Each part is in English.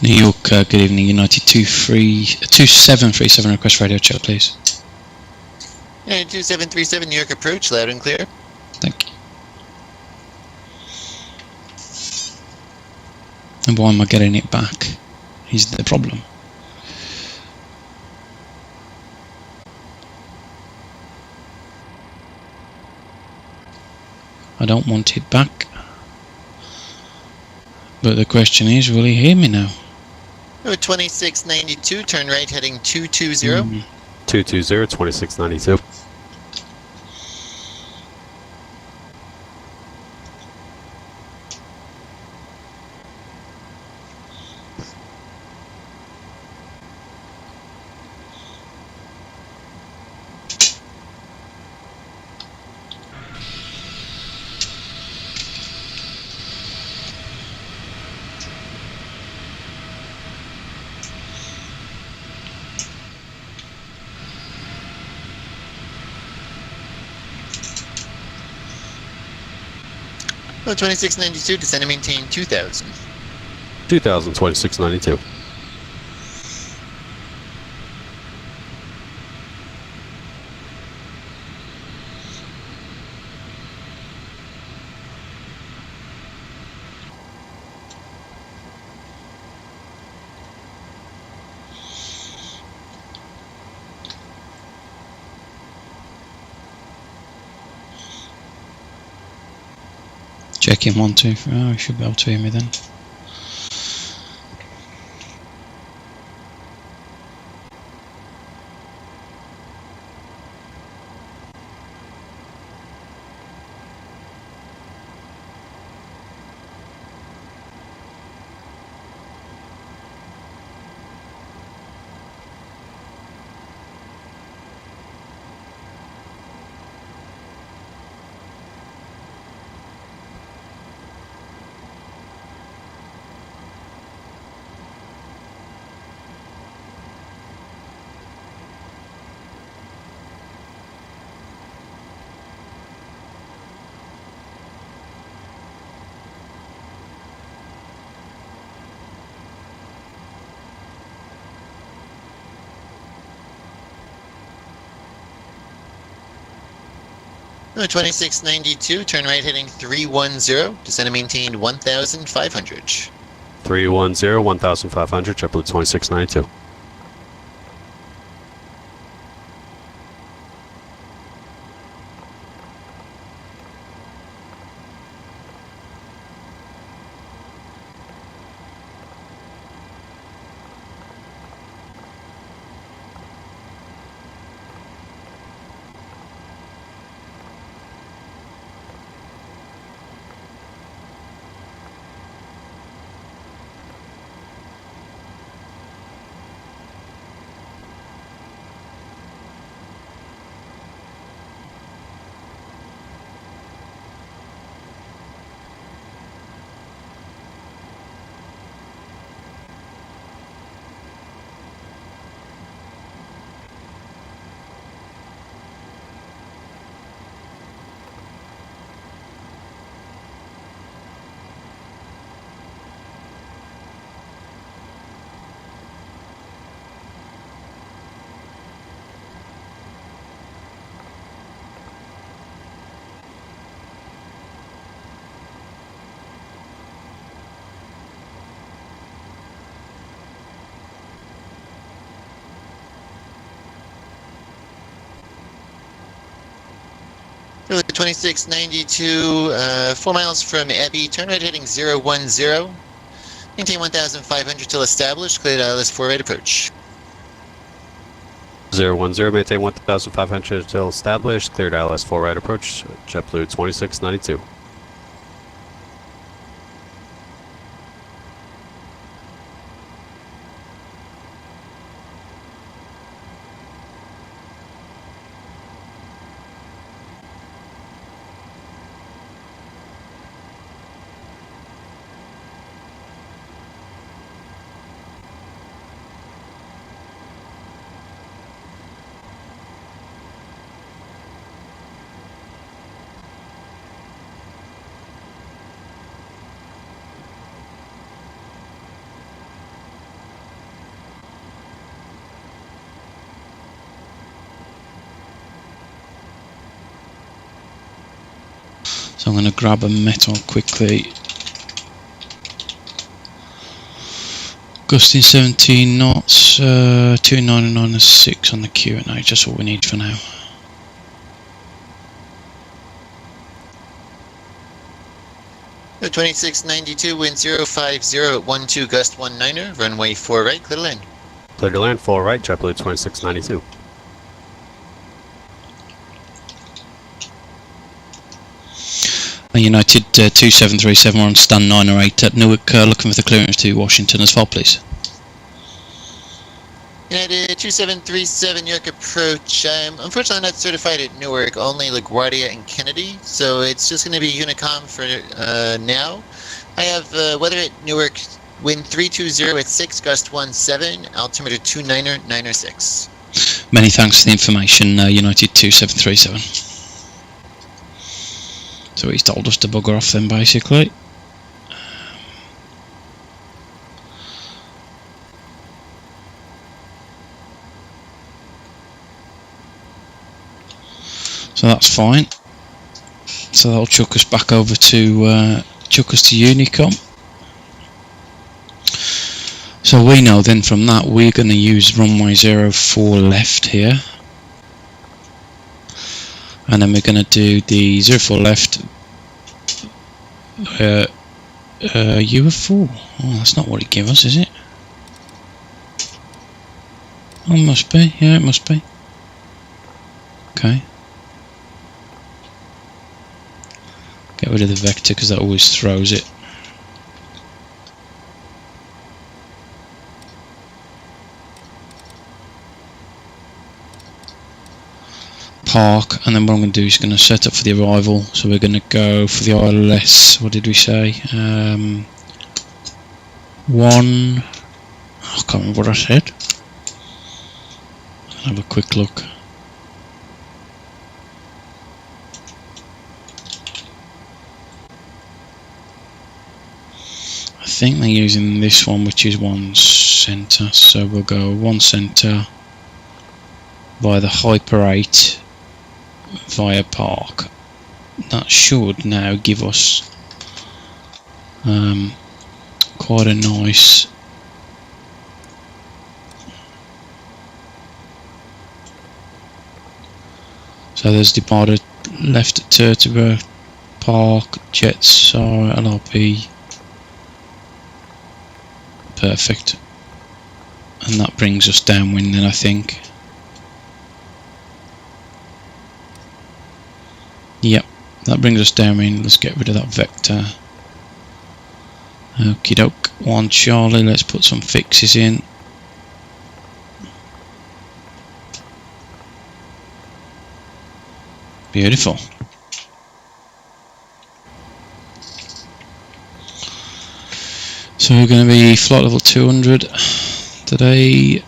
New York, good evening, United 2737, request radio check, please. United 2737, New York approach, loud and clear. Thank you. And why am I getting it back? Is the problem. I don't want it back. But the question is, will he hear me now? 2692, turn right heading 220. 220, 2692. Oh, 2692, descend and maintain 2000. 2000, 2692. Checking 1, 2, 3. Oh, you should be able to hear me then. Oh, 2692, turn right heading 310, descend and maintain 1500. 310, 1500, JetBlue 2692. Oh, 2692, 4 miles from Abbey, turn right heading 010, maintain 1500 till established, cleared ILS 4 right approach. 010, maintain 1500 till established, cleared ILS 4 right approach, JetBlue 2692. So I'm going to grab a metal quickly. Gusting 17 knots, 299 and 6 on the Q&A, just what we need for now. So 2692, wind 050 at 12, gust 19er, runway 4 right, clear to land. Clear to land, 4 right, JetBlue 2692. United 2737, we're on stand 908 at Newark, looking for the clearance to Washington as well, please. United 2737, New York approach. Unfortunately, I'm not certified at Newark, only LaGuardia and Kennedy, so it's just going to be Unicom for now. I have weather at Newark, wind 320 at 6, gust 17, altimeter 29er, 906. Many thanks for the information, United 2737. So he's told us to bugger off then, basically. So that's fine. So that'll chuck us back over to Unicom. So we know then from that we're going to use runway 04 left here, and then we're going to do the 04 left UF4. Oh, that's not what it gave us, is it? Oh, it must be. Yeah, it must be. Okay. Get rid of the vector because that always throws it. Park, and then what I'm going to do is going to set up for the arrival. So we're going to go for the ILS. What did we say? 1. I can't remember what I said. I'll have a quick look. I think they're using this one, which is 1 center. So we'll go 1 center via the Hyper 8 via Park. That should now give us quite a nice so there's departed left at Turtuba, Park, Jets, LRP. Perfect. And that brings us downwind then, I think. Yep, that brings us downwind. Let's get rid of that vector. Okie doke. 1 Charlie, let's put some fixes in. Beautiful. So we're going to be flight level 200 today,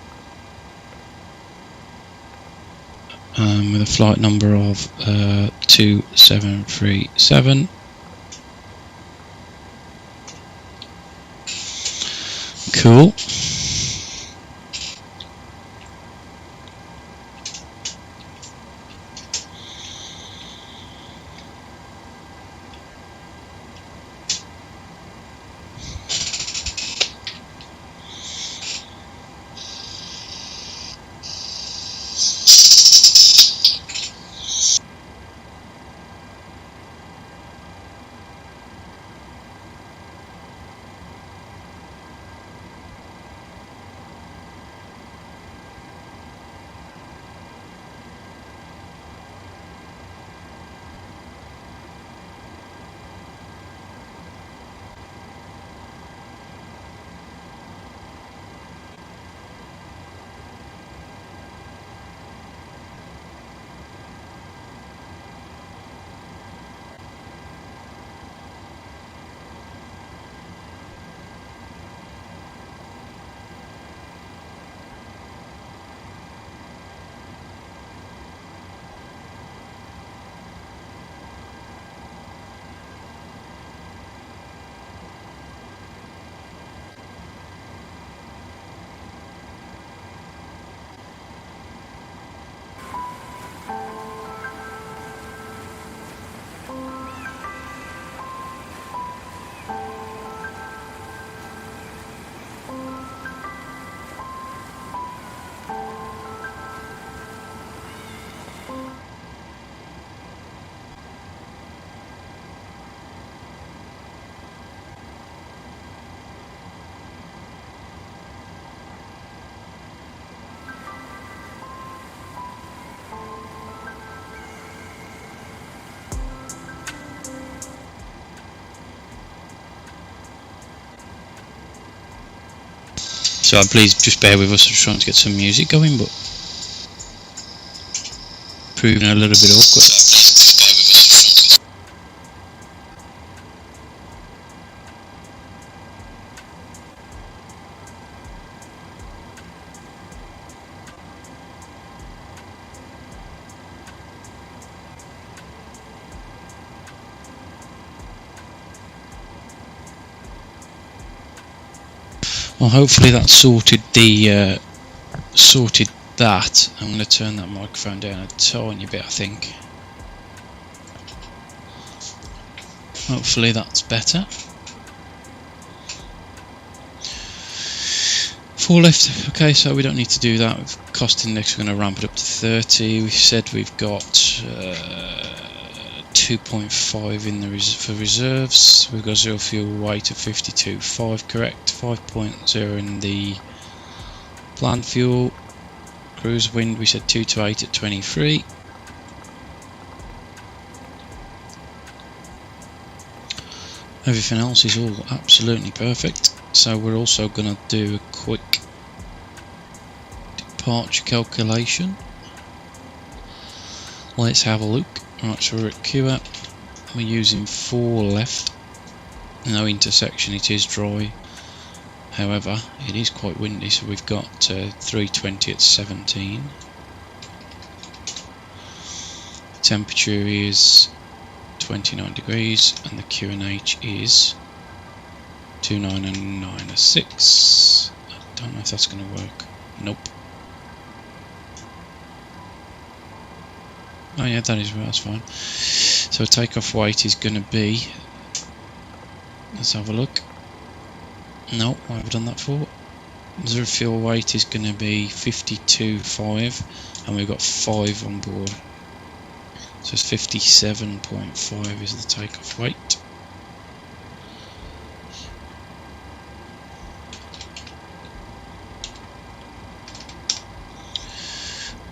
with a flight number of 2737. Cool. So please just bear with us. We're trying to get some music going, but proving a little bit awkward. Well, hopefully that sorted the that. I'm going to turn that microphone down a tiny bit, I think. Hopefully that's better. 4 left. Okay, so we don't need to do that. Cost index, we're going to ramp it up to 30. We said we've got 2.5 in the for reserves. We've got 0 fuel weight of 52.5, correct. 5.0 in the planned fuel. Cruise wind, we said 2 to 8 at 23. Everything else is all absolutely perfect. So we're also going to do a quick departure calculation. Let's have a look. Right, so we're at QA. We're using 4 left. No intersection, it is dry. However, it is quite windy, so we've got 320 at 17. Temperature is 29 degrees, and the QNH is 2996. I don't know if that's going to work. Nope. Oh yeah, that is right, that's fine. So takeoff weight is going to be, let's have a look. No, what have I done that for? Reserve fuel weight is going to be 52.5, and we've got 5 on board. So it's 57.5 is the takeoff weight.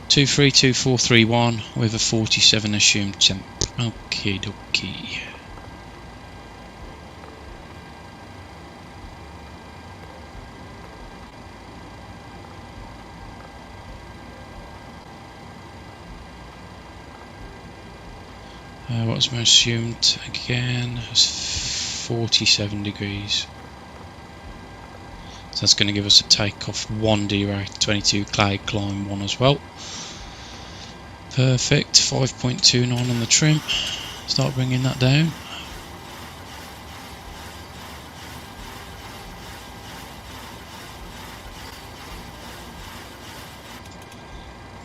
Two 32431 with a 47 assumed temp. Okie dokie. What's my assumed again? It's 47 degrees. So that's going to give us a takeoff 1 direct, 22 cloud climb 1 as well. Perfect. 5.29 on the trim. Start bringing that down.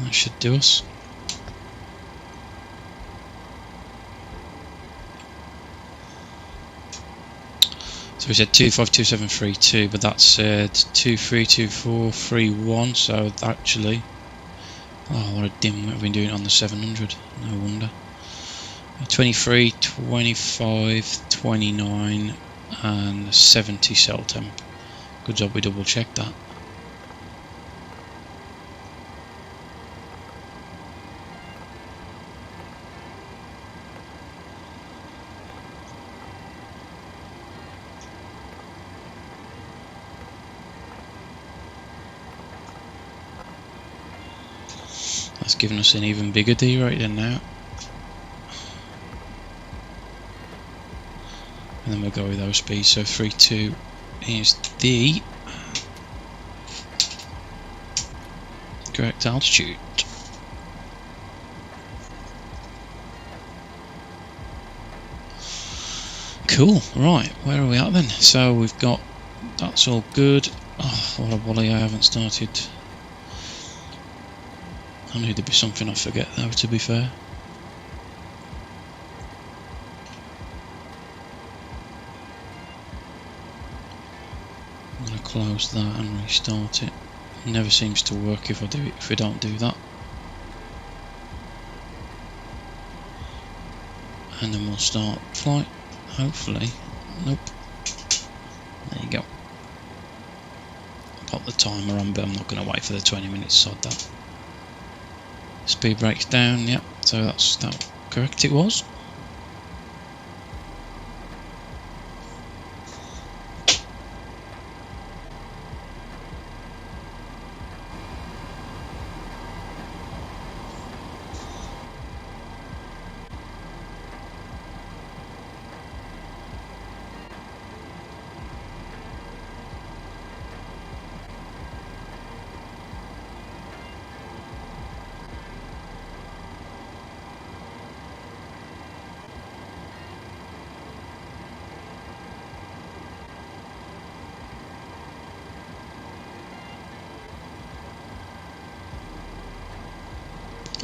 That should do us. So we said 252732, but that said 232431. So actually, oh, what a dim we've been doing on the 700. No wonder. 23, 25, 29, and 70 cell temp. Good job we double checked that. That's given us an even bigger D rate than now. And then we'll go with those speeds. So 32 is the correct altitude. Cool, right, where are we at then? So we've got, that's all good. Oh, what a volley, I haven't started. I knew there'd be something I forget though, to be fair. I'm going to close that and restart it. It never seems to work if I do it, if we don't do that. And then we'll start flight, hopefully. Nope. There you go. Pop the timer on, but I'm not going to wait for the 20 minutes, sod that. Speed brakes down, yep, so that's that correct it was.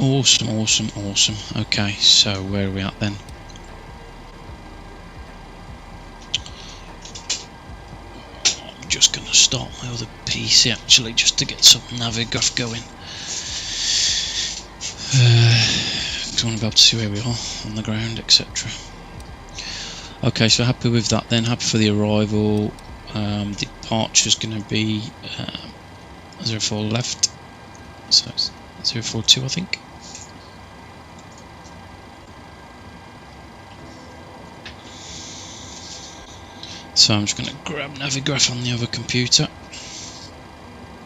Awesome, awesome, awesome. Okay, so where are we at then? I'm just going to start my other PC actually, just to get some Navigraph going. I want to be able to see where we are on the ground, etc. Okay, so happy with that then, happy for the arrival. Departure's going to be 04 left, so it's 042 I think. So I'm just going to grab Navigraph on the other computer,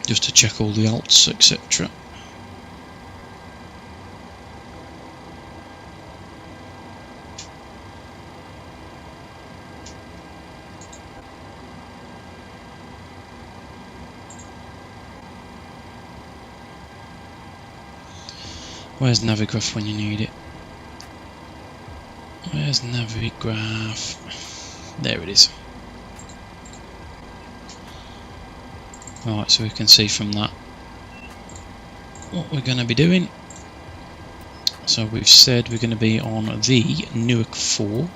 just to check all the alts, etc. Where's Navigraph when you need it? Where's Navigraph? There it is. Right, so we can see from that what we're going to be doing. So we've said we're going to be on the Newark 4,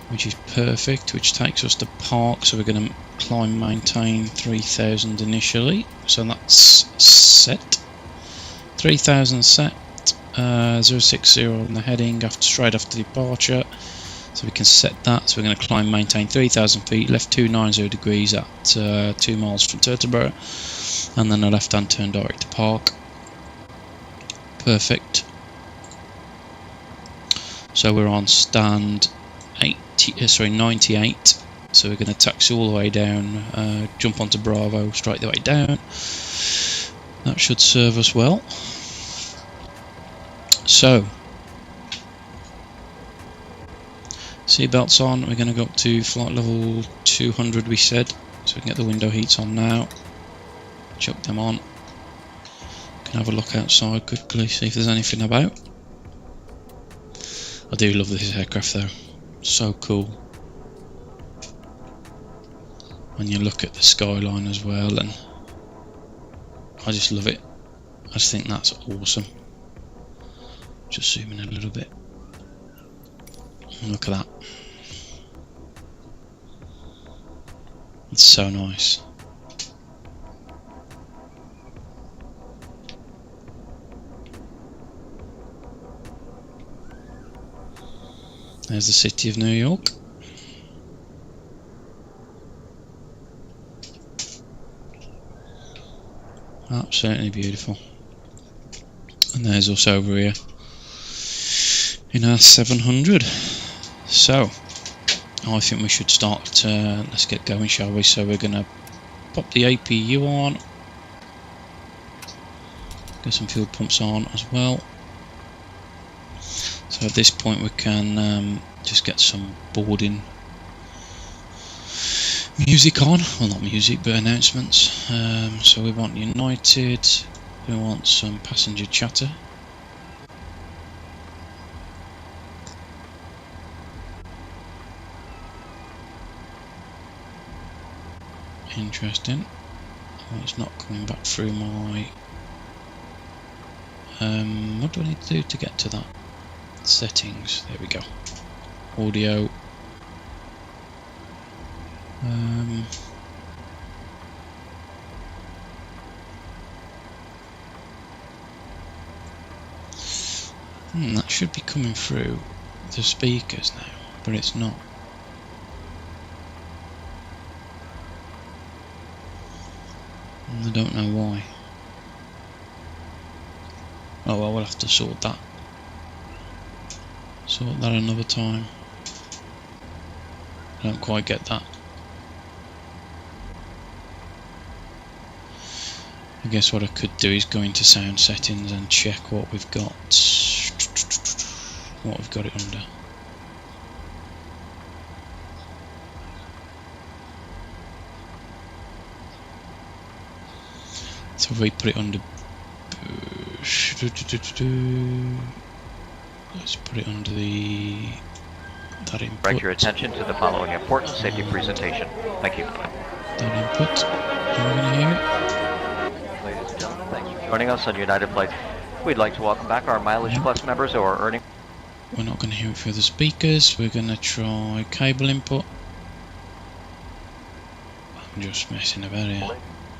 which is perfect, which takes us to Park. So we're going to climb, maintain 3000 initially. So that's set. 3000 set. 060 on the heading straight after departure. So we can set that. So we're going to climb, maintain 3000 feet, left 290 degrees at 2 miles from Teterboro, and then a left hand turn direct to Park. Perfect. So we're on stand 98. So we're going to taxi all the way down, jump onto Bravo straight the way down. That should serve us well. So seatbelts on, we're going to go up to flight level 200 we said, so we can get the window heats on now, chuck them on, can have a look outside quickly, see if there's anything about. I do love this aircraft though, so cool. When you look at the skyline as well, and I just love it. I just think that's awesome. Just zoom in a little bit. Look at that. It's so nice. There's the city of New York. Absolutely beautiful. And there's us over here in our 700. So I think we should start, let's get going, shall we? So we're going to pop the APU on, get some fuel pumps on as well. So at this point we can just get some boarding music on, well not music but announcements. So we want United, we want some passenger chatter. Interesting. Oh, it's not coming back through my what do I need to do to get to that? Settings, there we go. Audio. That should be coming through the speakers now, but it's not. I don't know why. Oh well, we'll have to sort that another time. I don't quite get that. I guess what I could do is go into sound settings and check what we've got it under. So if we put it under, let's put it under that input. Direct your attention to the following important safety presentation. Thank you. That input. Are we going to hear it? Ladies and gentlemen, thank you for joining us on United Flight We'd like to welcome back our Mileage Plus members who are earning. We're not going to hear it through the speakers. We're going to try cable input. I'm just messing about here.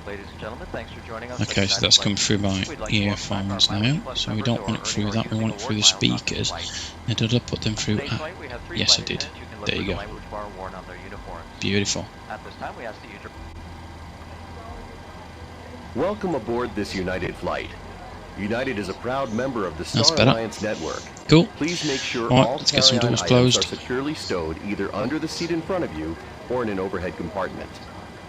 Ladies and gentlemen, thanks for joining us. Okay, so that's come through my earphones now. So we don't want it through that, we want it through the speakers. Now did I put them through? Yes, I did. There you go. Beautiful. At this time, we ask that you. Welcome aboard this United flight. United is a proud member of the That's Star better. Alliance network. Cool. Please make sure Right, all let's get some carry-on doors items closed. are securely stowed either under the seat in front of you or in an overhead compartment.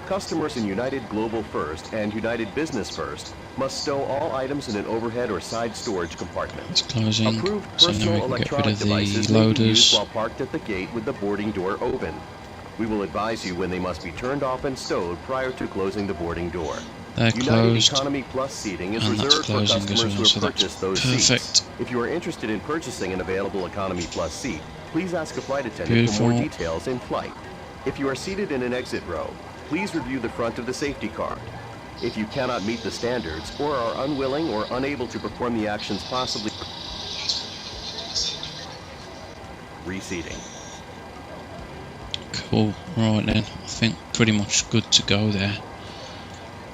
Customers in United Global First and United Business First must stow all items in an overhead or side storage compartment. It's closing. Approved So now personal we can get rid electronic of the devices may be used loaders. while parked at the gate with the boarding door open. We will advise you when they must be turned off and stowed prior to closing the boarding door. They're United closed. Economy Plus seating is And that's reserved for closing as customers well, who so have that's purchased those perfect. seats. If you are interested in purchasing an available Economy Plus seat, please ask a flight attendant for more Beautiful. details in flight. If you are seated in an exit row, please review the front of the safety card. If you cannot meet the standards or are unwilling or unable to perform the actions possibly reseating. Cool. Right then, I think pretty much good to go there.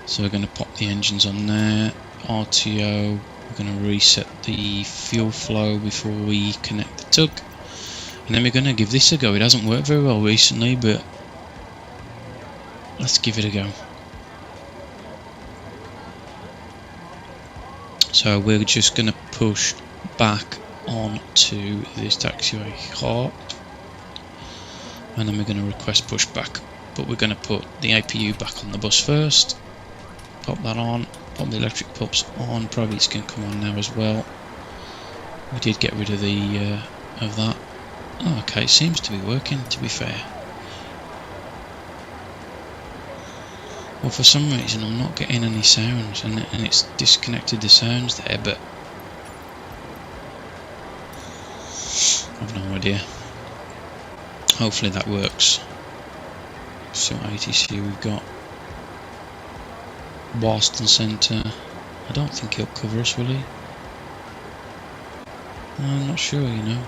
So we're going to pop the engines on there. RTO. We're going to reset the fuel flow before we connect the tug. And then we're going to give this a go. It hasn't worked very well recently, but let's give it a go. So we're just going to push back onto this taxiway car. And then we're going to request pushback, but we're going to put the APU back on the bus first. Pop that on, pop the electric pumps on. Probably it's going to come on now as well. We did get rid of the of that. Oh, okay, it seems to be working. To be fair, well, for some reason I'm not getting any sounds, and it's disconnected the sounds there, but I've no idea. Hopefully that works. So ATC we've got Boston Centre. I don't think he'll cover us, will he? I'm not sure, you know.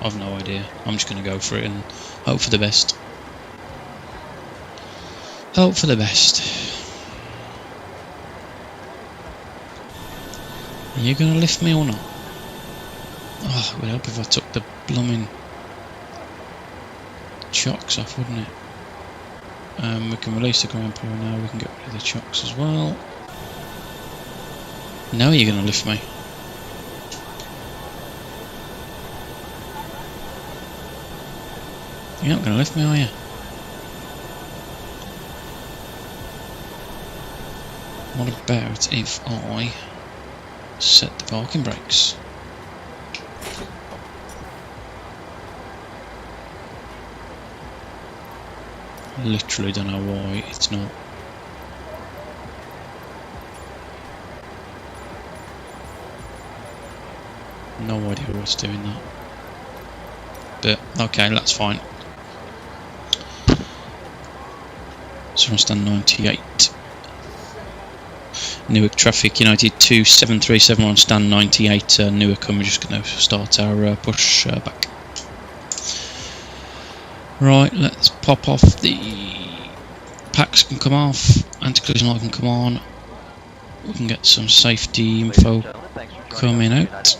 I've no idea. I'm just going to go for it and hope for the best. Hope for the best. Are you going to lift me or not? Oh, it would help if I took the blooming chocks off, wouldn't it? We can release the ground power now, we can get rid of the chocks as well. Now you're going to lift me. You're not going to lift me, are you? What about if I set the parking brakes? Literally don't know why it's not. No idea what's doing that. But okay, that's fine. So on stand 98. Newark traffic, United 2737 on stand 98 Newark, and we're just going to start our push back. Right, let's pop off the packs can come off, anti-collision light can come on. We can get some safety info coming out,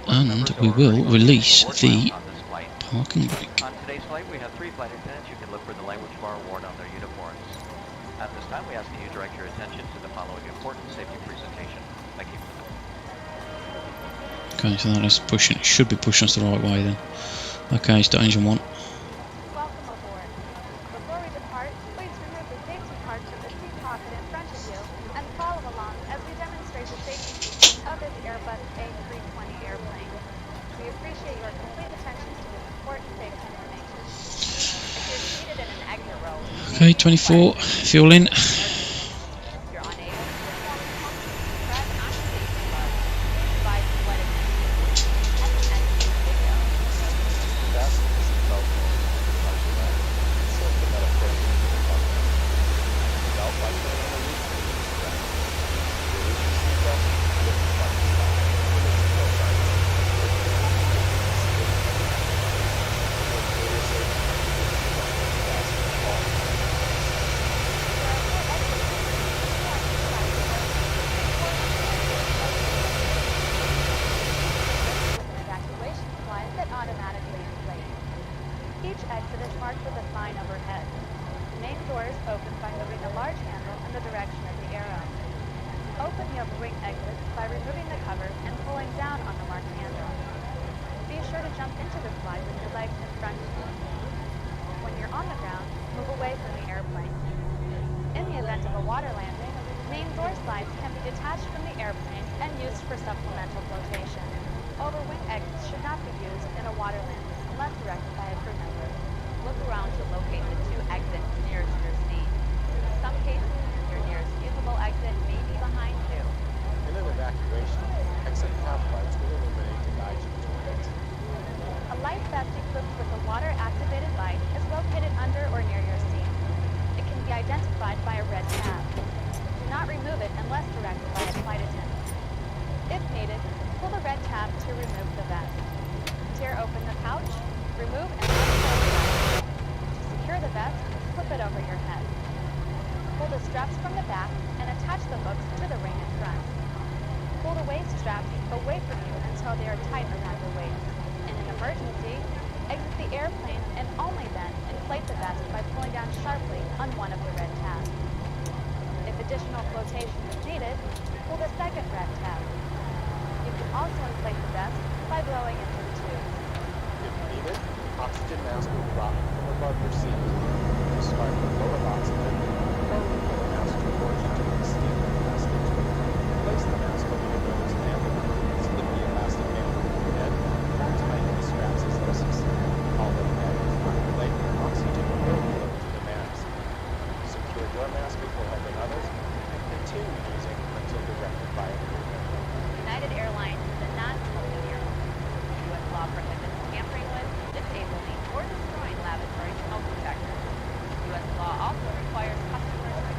and we will release the parking brake. On today's flight, we have 3 flight attendants. You can look for the language bar worn on their uniforms. At this time, we ask that you direct your attention to the following important safety presentation. Thank you. Okay, so that is pushing. It should be pushing us the right way then. Okay, start engine 1. Welcome aboard. Before we depart, please remove the safety parts from the seat pocket in front of you and follow along as we demonstrate the safety features of this Airbus A320 airplane. We appreciate your complete attention to this important safety information. If you're seated in an exit row, Okay, 24, fuel in. if you're unable to perform the function, press activation button. Please advise flight attendants at the end of this video. exit is marked with a sign overhead. Main doors open by moving the large handle in the direction of the arrow. Open the overwing exit by removing the cover and pulling down on the marked handle. Be sure to jump into the slide with your legs in front of you. When you're on the ground, move away from the airplane. In the event of a water landing, main door slides can be detached from the airplane and used for supplemental flotation. Overwing exits should not be used in a water landing unless directed by a crew member. Look around to locate the two exits nearest your seat. In some cases, your nearest usable exit may be behind you. In an evacuation, exit path lights will illuminate to guide you to it. A life vest equipped with a water-activated light is located under or near your seat. It can be identified by a red tab. Do not remove it unless directed by a flight attendant. If needed, pull the red tab to remove the vest. Tear open the pouch, remove and unscrew the vest. To secure the vest, flip it over your head. Pull the straps from the back and attach the hooks to the ring in front. Pull the waist straps away from you until they are tight around your waist. In an emergency, exit the airplane and only then inflate the vest by pulling down sharply on one of the red tabs. If additional flotation is needed, pull the second red tab. You can also inflate the vest by blowing into the tube. If needed, oxygen mask will drop from above your seat. Discard the lower oxygen, or pull the mask towards you to extend the elastic tube. Place the mask over your nose and the mouth. Slip the elastic band over your head, or tighten the straps as necessary. Although that is not related, oxygen will flow to the mask. Secure your mask before helping others, and continue using until directed by a crew member. United Airlines is a non-smoking airline. U.S. law prohibits tampering with, disabling, or destroying lavatory smoke detectors. U.S. law also requires customers to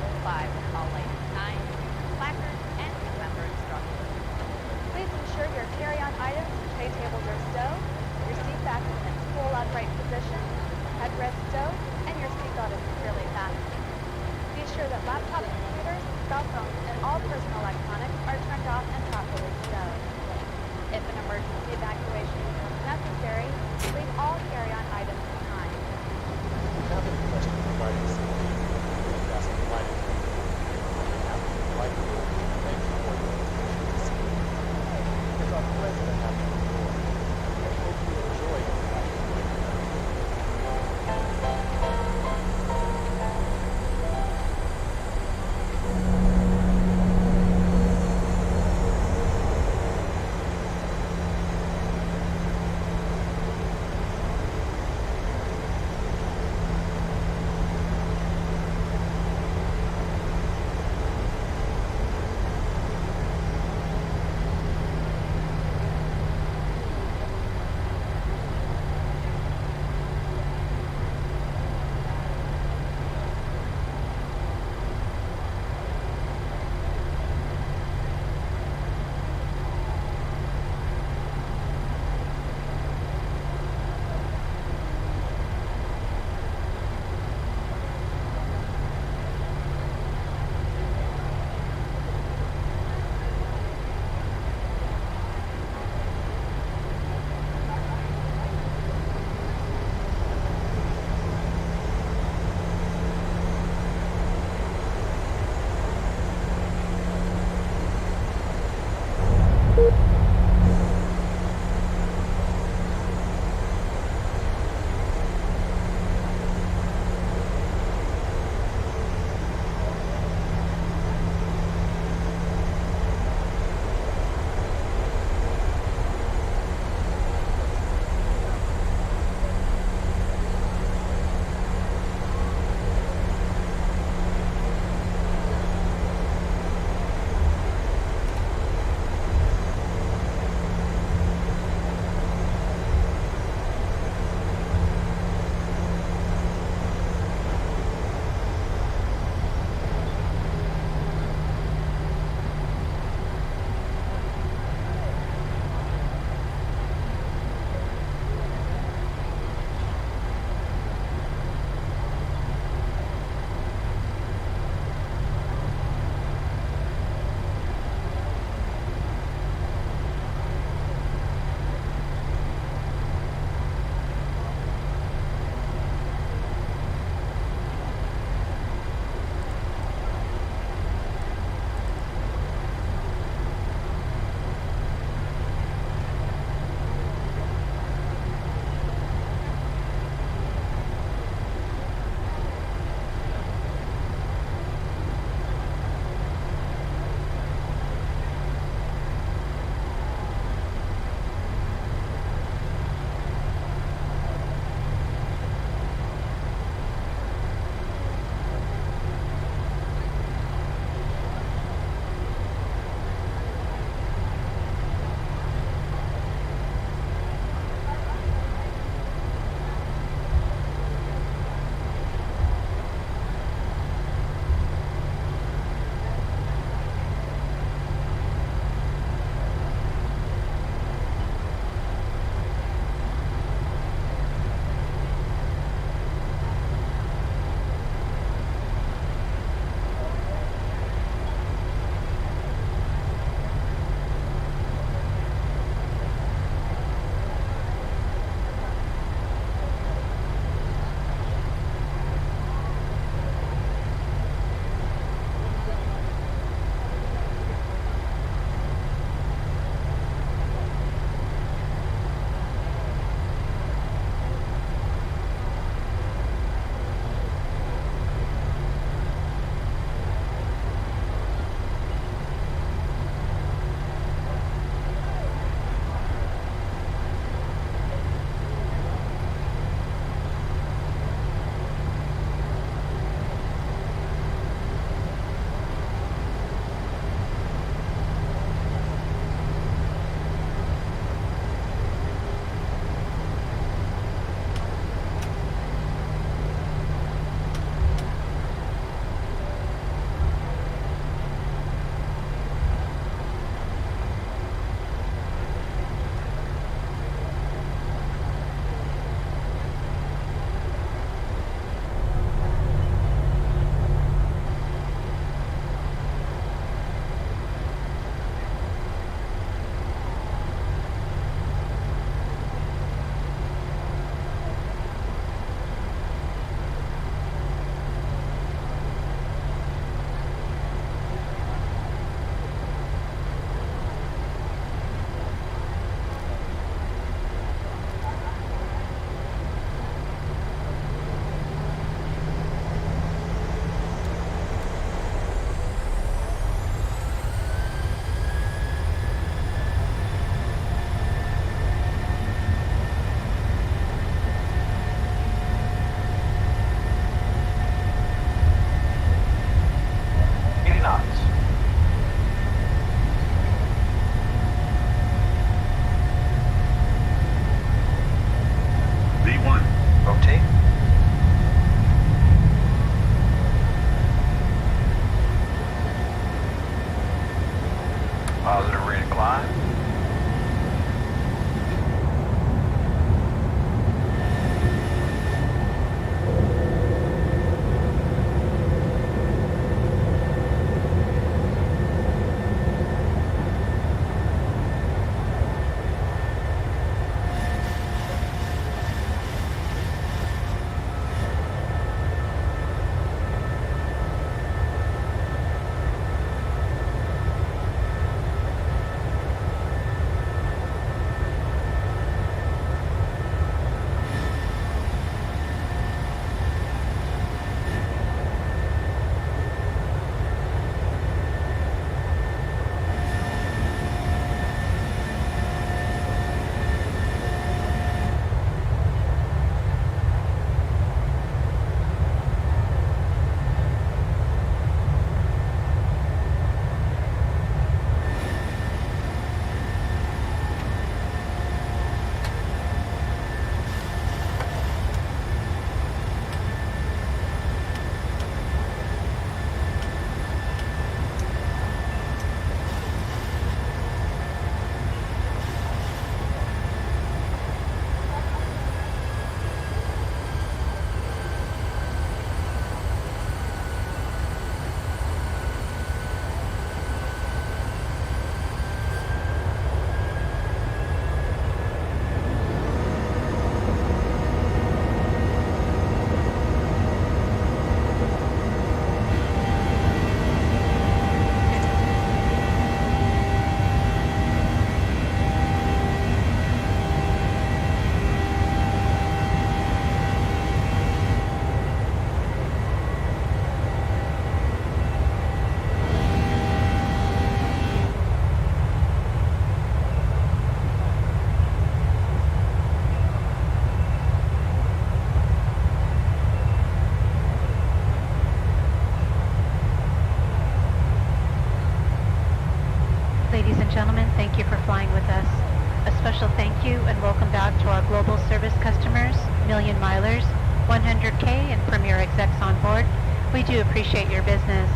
special thank you and welcome back to our global service customers, million milers, 100K and premier execs on board. We do appreciate your business.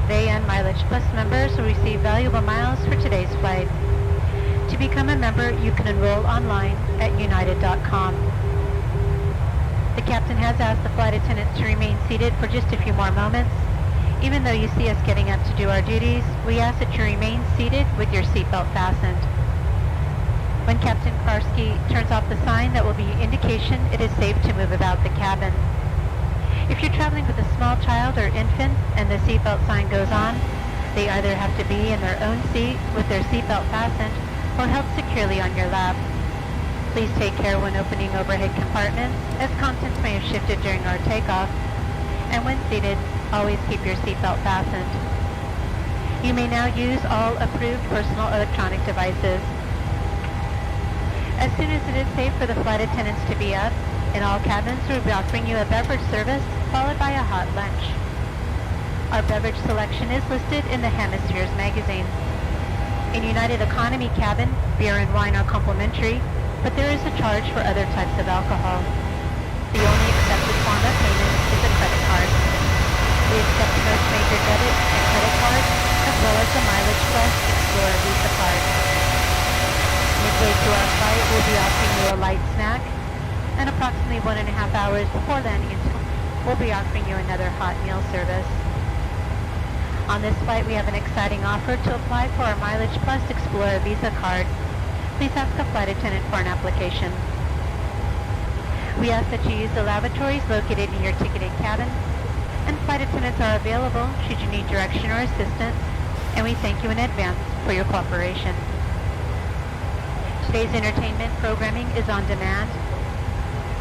They and Mileage Plus members will receive valuable miles for today's flight. To become a member, you can enroll online at united.com. The captain has asked the flight attendants to remain seated for just a few more moments. Even though you see us getting up to do our duties, we ask that you remain seated with your seatbelt fastened. When Captain Karski turns off the sign, that will be indication it is safe to move about the cabin. If you're traveling with a small child or infant and the seatbelt sign goes on, they either have to be in their own seat with their seatbelt fastened or held securely on your lap. Please take care when opening overhead compartments, as contents may have shifted during our takeoff. And when seated, always keep your seatbelt fastened. You may now use all approved personal electronic devices. As soon as it is safe for the flight attendants to be up, in all cabins we'll be offering you a beverage service followed by a hot lunch. Our beverage selection is listed in the Hemispheres magazine. In United Economy cabin, beer and wine are complimentary, but there is a charge for other types of alcohol. The only accepted form of payment is a credit card. We accept most major debit and credit cards, as well as the Mileage Plus Explorer Visa card. Midway through our flight, we'll be offering you a light snack, and approximately 1.5 hours before landing, we'll be offering you another hot meal service. On this flight, we have an exciting offer to apply for our Mileage Plus Explorer Visa card. Please ask a flight attendant for an application. We ask that you use the lavatories located in your ticketed cabin, and flight attendants are available should you need direction or assistance, and we thank you in advance for your cooperation. Today's entertainment programming is on demand,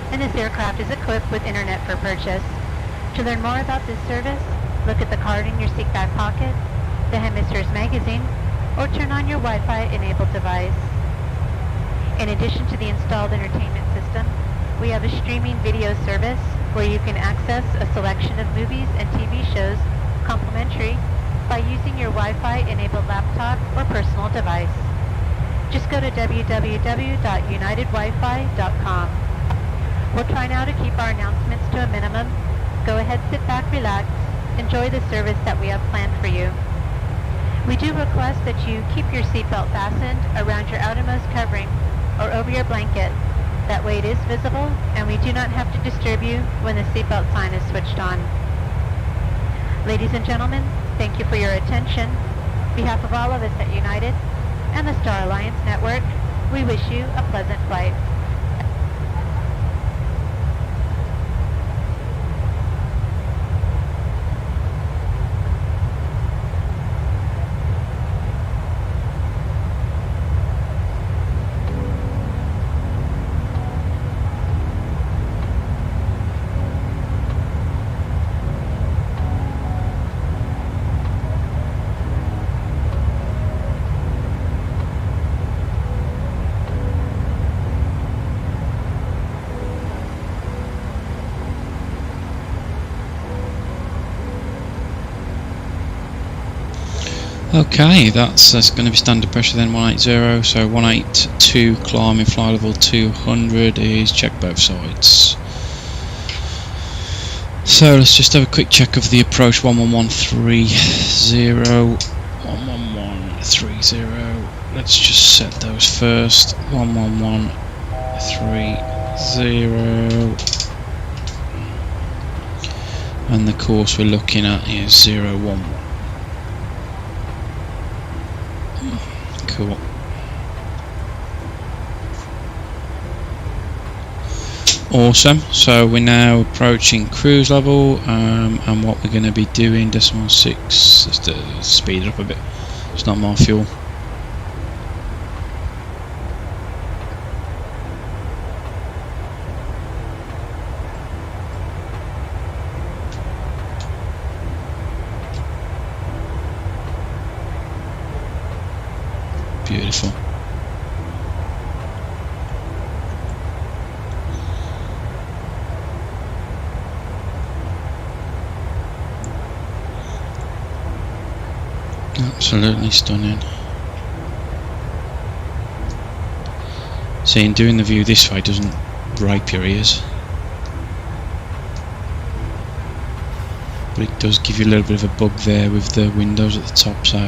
and this aircraft is equipped with internet for purchase. To learn more about this service, look at the card in your seat back pocket, the Hemispheres magazine, or turn on your Wi-Fi enabled device. In addition to the installed entertainment system, we have a streaming video service where you can access a selection of movies and TV shows complimentary by using your Wi-Fi enabled laptop or personal device. Just go to www.unitedwifi.com. We'll try now to keep our announcements to a minimum. Go ahead, sit back, relax, enjoy the service that we have planned for you. We do request that you keep your seatbelt fastened around your outermost covering or over your blanket. That way it is visible and we do not have to disturb you when the seatbelt sign is switched on. Ladies and gentlemen, thank you for your attention. On behalf of all of us at United and the Star Alliance Network, we wish you a pleasant flight. Okay, that's going to be standard pressure then, 180, so 182 climbing, fly level 200 is check both sides. So let's just have a quick check of the approach, 11130, 11130, let's just set those first, 11130, and the course we're looking at is 011. Cool. Awesome. So we're now approaching cruise level, and what we're going to be doing, decimal 6, just to speed it up a bit. It's not my fuel. Beautiful. Absolutely stunning. Seeing doing the view this way doesn't rape your ears, but it does give you a little bit of a bug there with the windows at the top. So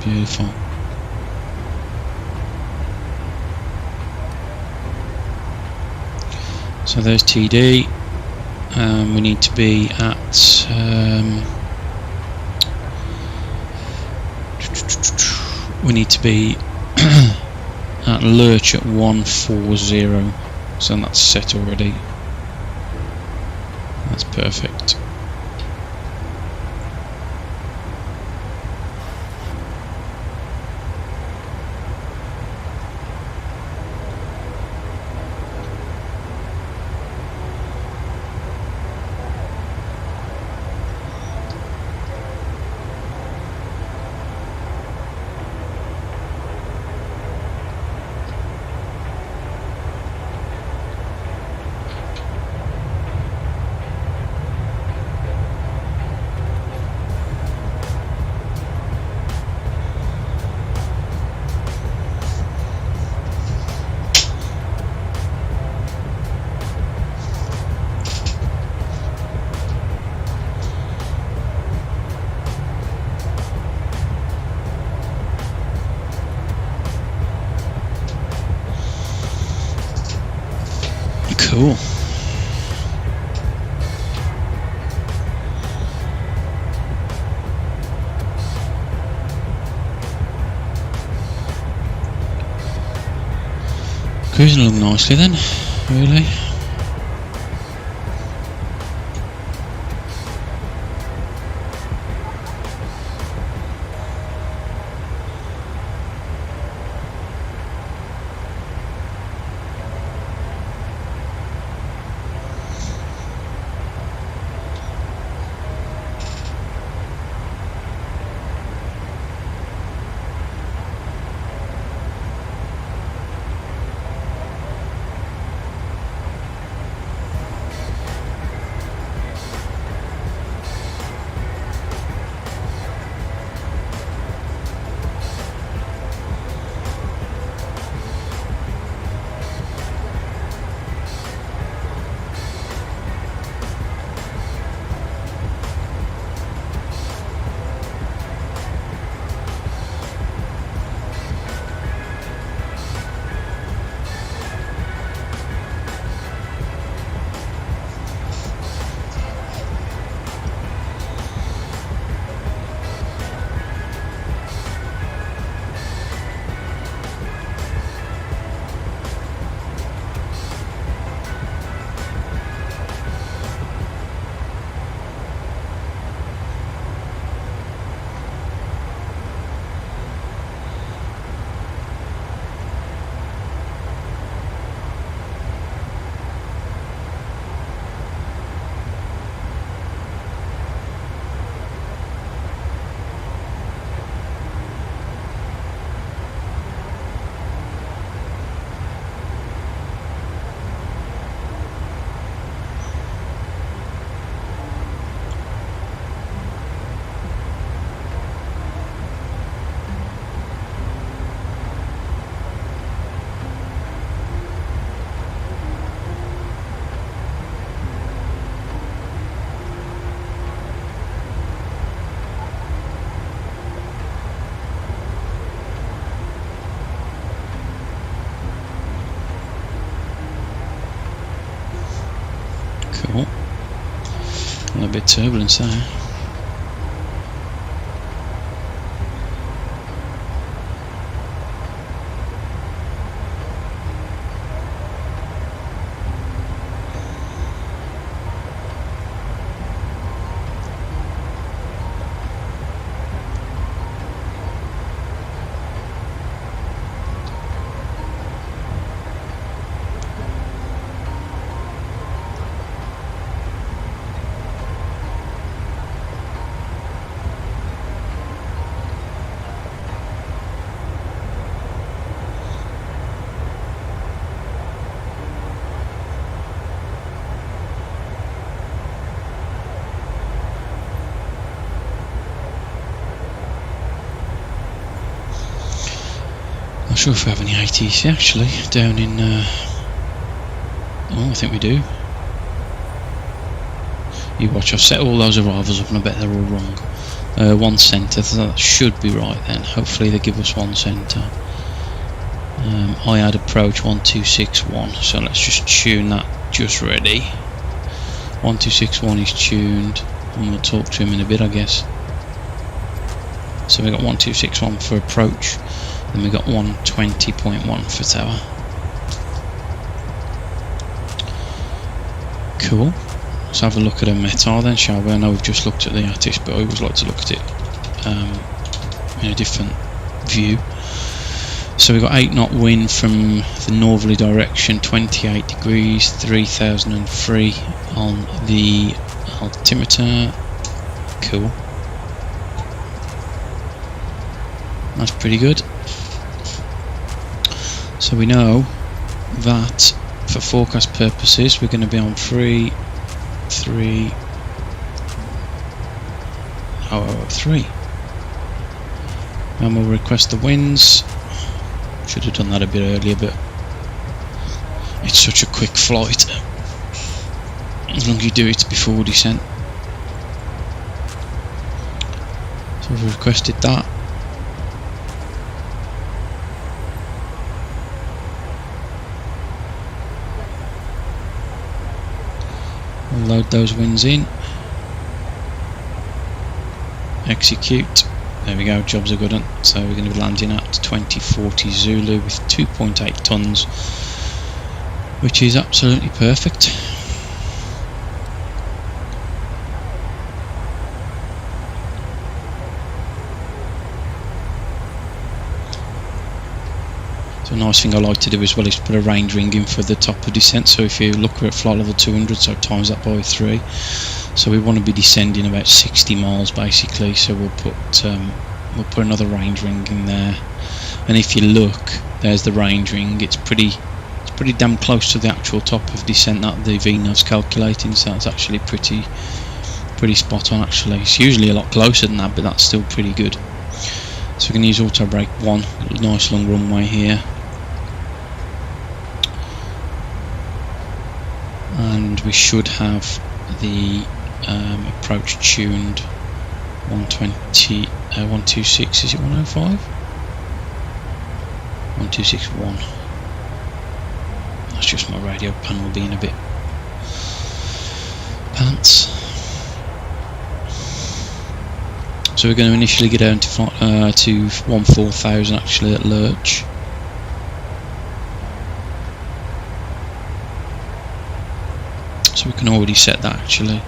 beautiful. So there's TD. We need to be at at Lurch at 140. So that's set already. That's perfect. Cool. Cruising along nicely then, really. Cool. A little bit of turbulence there. not sure if we have any ATC actually down in. Oh, I think we do. You watch, I've set all those arrivals up and I bet they're all wrong. 1 centre, so that should be right then. Hopefully they give us 1 centre. I had approach 1261, so let's just tune that just ready. 1261 is tuned, and we'll talk to him in a bit, I guess. So we got 1261 for approach, then we got 120.1 for tower. Cool. Let's have a look at a METAR then, shall we? I know we've just looked at the ATIS, but I always like to look at it in a different view. So we've got 8 knot wind from the northerly direction, 28 degrees, 3003 on the altimeter. Cool. That's pretty good. So we know that for forecast purposes we're going to be on 3 and we'll request the winds. Should have done that a bit earlier, but it's such a quick flight as long as you do it before descent. So we've requested that. We'll load those winds in. Execute. There we go, jobs are good on. So we're going to be landing at 2040 Zulu with 2.8 tons, which is absolutely perfect. So a nice thing I like to do as well is put a range ring in for the top of descent. So if you look, we're at flight level 200, so times that by 3. So we want to be descending about 60 miles basically. So we'll put another range ring in there. And if you look, there's the range ring. It's pretty damn close to the actual top of descent that the VNAV's calculating. So that's actually pretty spot on actually. It's usually a lot closer than that, but that's still pretty good. So we're going to use auto brake 1. Nice long runway here. And we should have the approach tuned 126, is it 105? 1261. That's just my radio panel being a bit pants. So we're going to initially get down to 14,000 actually at lurch. So we can already set that actually.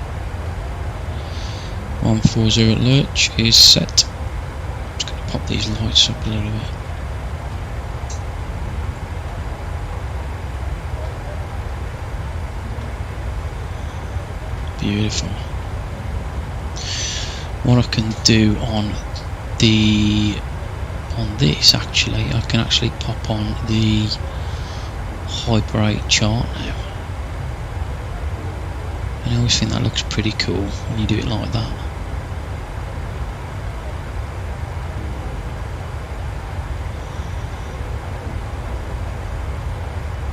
140 at lurch is set. I'm just going to pop these lights up a little bit. Beautiful. What I can do on this actually, I can actually pop on the Hyper 8 chart now. And I always think that looks pretty cool when you do it like that.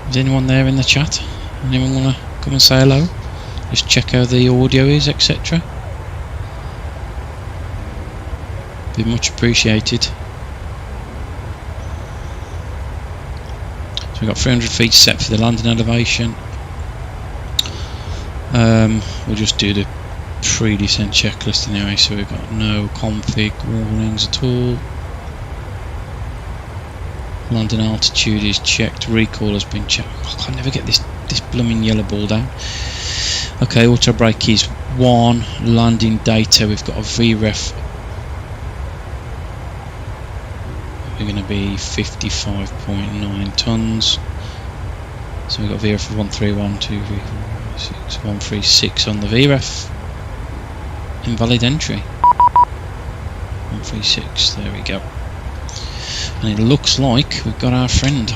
Is anyone there in the chat? Anyone want to come and say hello? Just check how the audio is, etc. Be much appreciated. So we've got 300 feet set for the landing elevation. We'll just do the pre-descent checklist anyway, so we've got no config warnings at all. Landing altitude is checked, recall has been checked. I can never get this blooming yellow ball down. Okay, auto brake is 1. Landing data, we've got a VREF. We're going to be 55.9 tons. So we've got VREF of 131, 2, 3, 4, 6, 136 on the VREF. Invalid entry. 136, there we go. And it looks like we've got our friend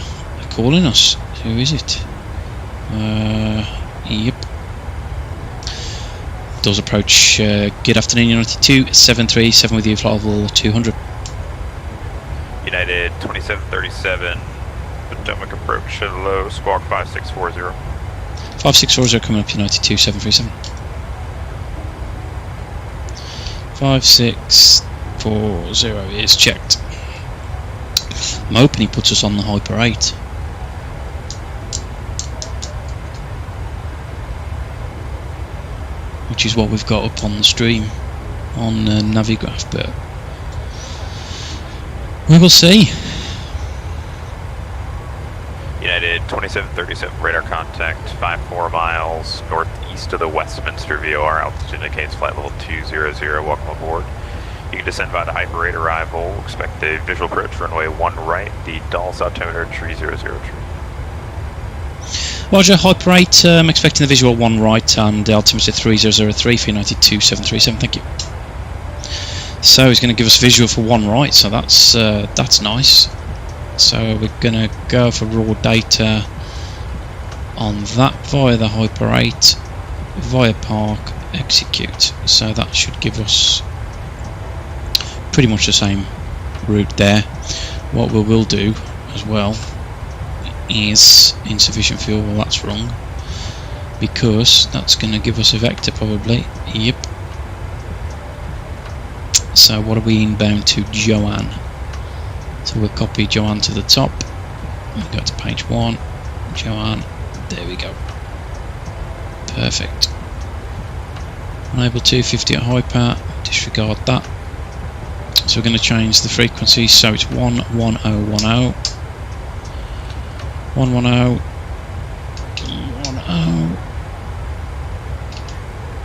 calling us. Who is it? Yep. Doors approach. Good afternoon, Unity 2, 737 with you, flight level 200. United 2737, Potomac approach at low, squawk 5640. 5640 coming up, United 2737. 5640 is checked. I'm hoping he puts us on the Hyper 8. Which is what we've got up on the stream on Navigraph, but we will see. United 2737, radar contact 54 miles northeast of the Westminster VOR. Altitude indicates flight level 200. Welcome aboard. You can descend via the Hyper 8 arrival. Expect a visual approach runway 1 right, the Dulles altimeter 300 tree. Roger, Hyper 8, expecting the visual 1 right and the altimeter 3003 for United 2737, thank you. So he's going to give us visual for 1 right, so that's nice. So we're going to go for raw data on that via the Hyper 8, via Park, execute. So that should give us pretty much the same route there. What we will do as well is insufficient fuel. Well, that's wrong, because that's going to give us a vector probably. Yep. So what are we inbound to? Joanne. So we'll copy Joanne to the top. We'll go to page 1. Joanne. There we go. Perfect. Enable 250 at hyper. Disregard that. So we're going to change the frequency. So it's 11010. 110. 110.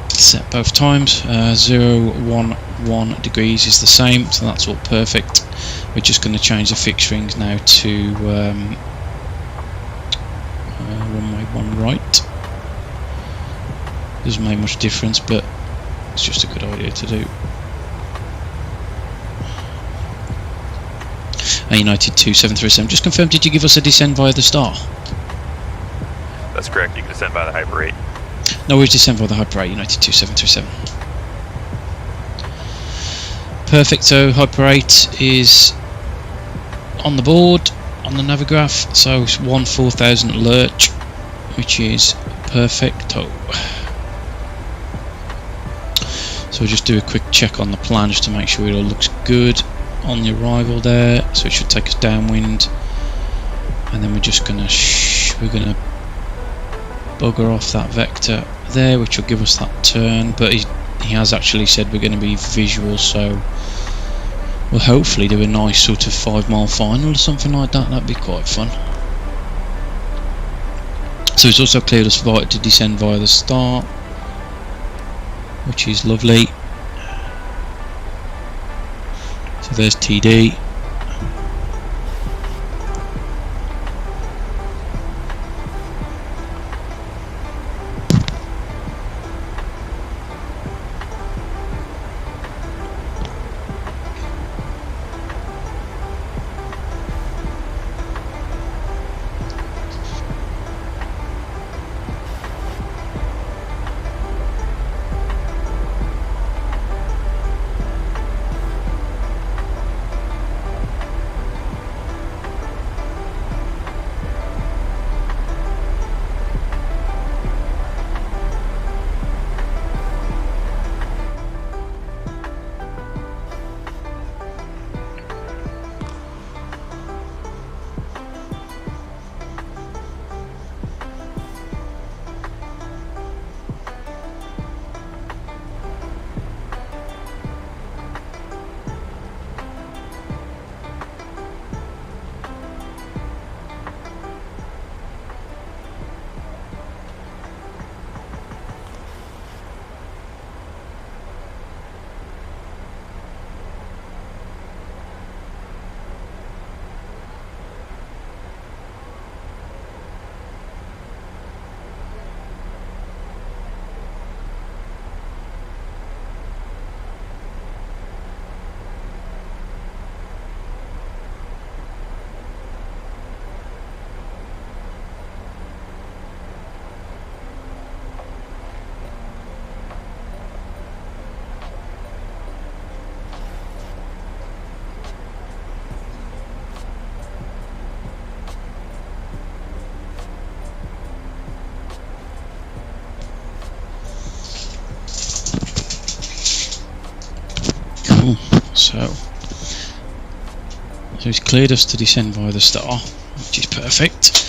Set both times. 011 degrees is the same, so that's all perfect. We're just going to change the fixed rings now to runway 1 right. Doesn't make much difference, but it's just a good idea to do. United 2737, just confirm, did you give us a descend via the star? That's correct, you can descend by the Hyper 8. No, we descend via the Hyper 8, United 2737. Perfect, so Hyper 8 is on the board, on the Navigraph, so it's 14000 lurch, which is perfecto. So we'll just do a quick check on the plan just to make sure it all looks good on the arrival there. So it should take us downwind, and then we're just gonna bugger off that vector there, which will give us that turn. But he has actually said we're going to be visual, so we'll hopefully do a nice sort of 5 mile final or something like that. That'd be quite fun. So it's also cleared us to descend via the start, which is lovely. So there's TD. So he's cleared us to descend via the star, which is perfect.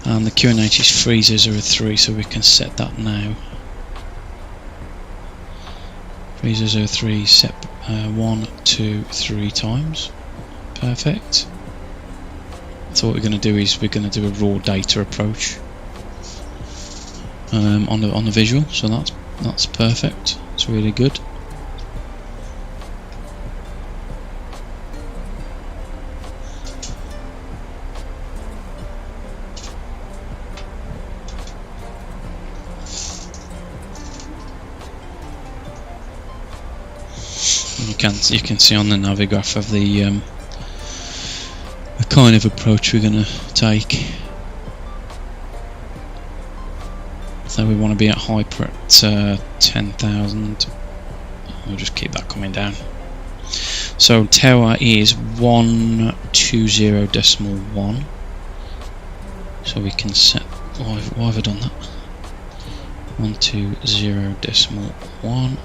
And the QNH is 3003, so we can set that now. 3003 set 1, 2, 3 times. Perfect. So what we're going to do is we're going to do a raw data approach on the visual. So that's perfect. It's really good. You can see on the navigraph of the kind of approach we're going to take. So we want to be at hyper at 10,000. We'll just keep that coming down. So tower is 120.1. So we can set. Why have I done that? 120.1.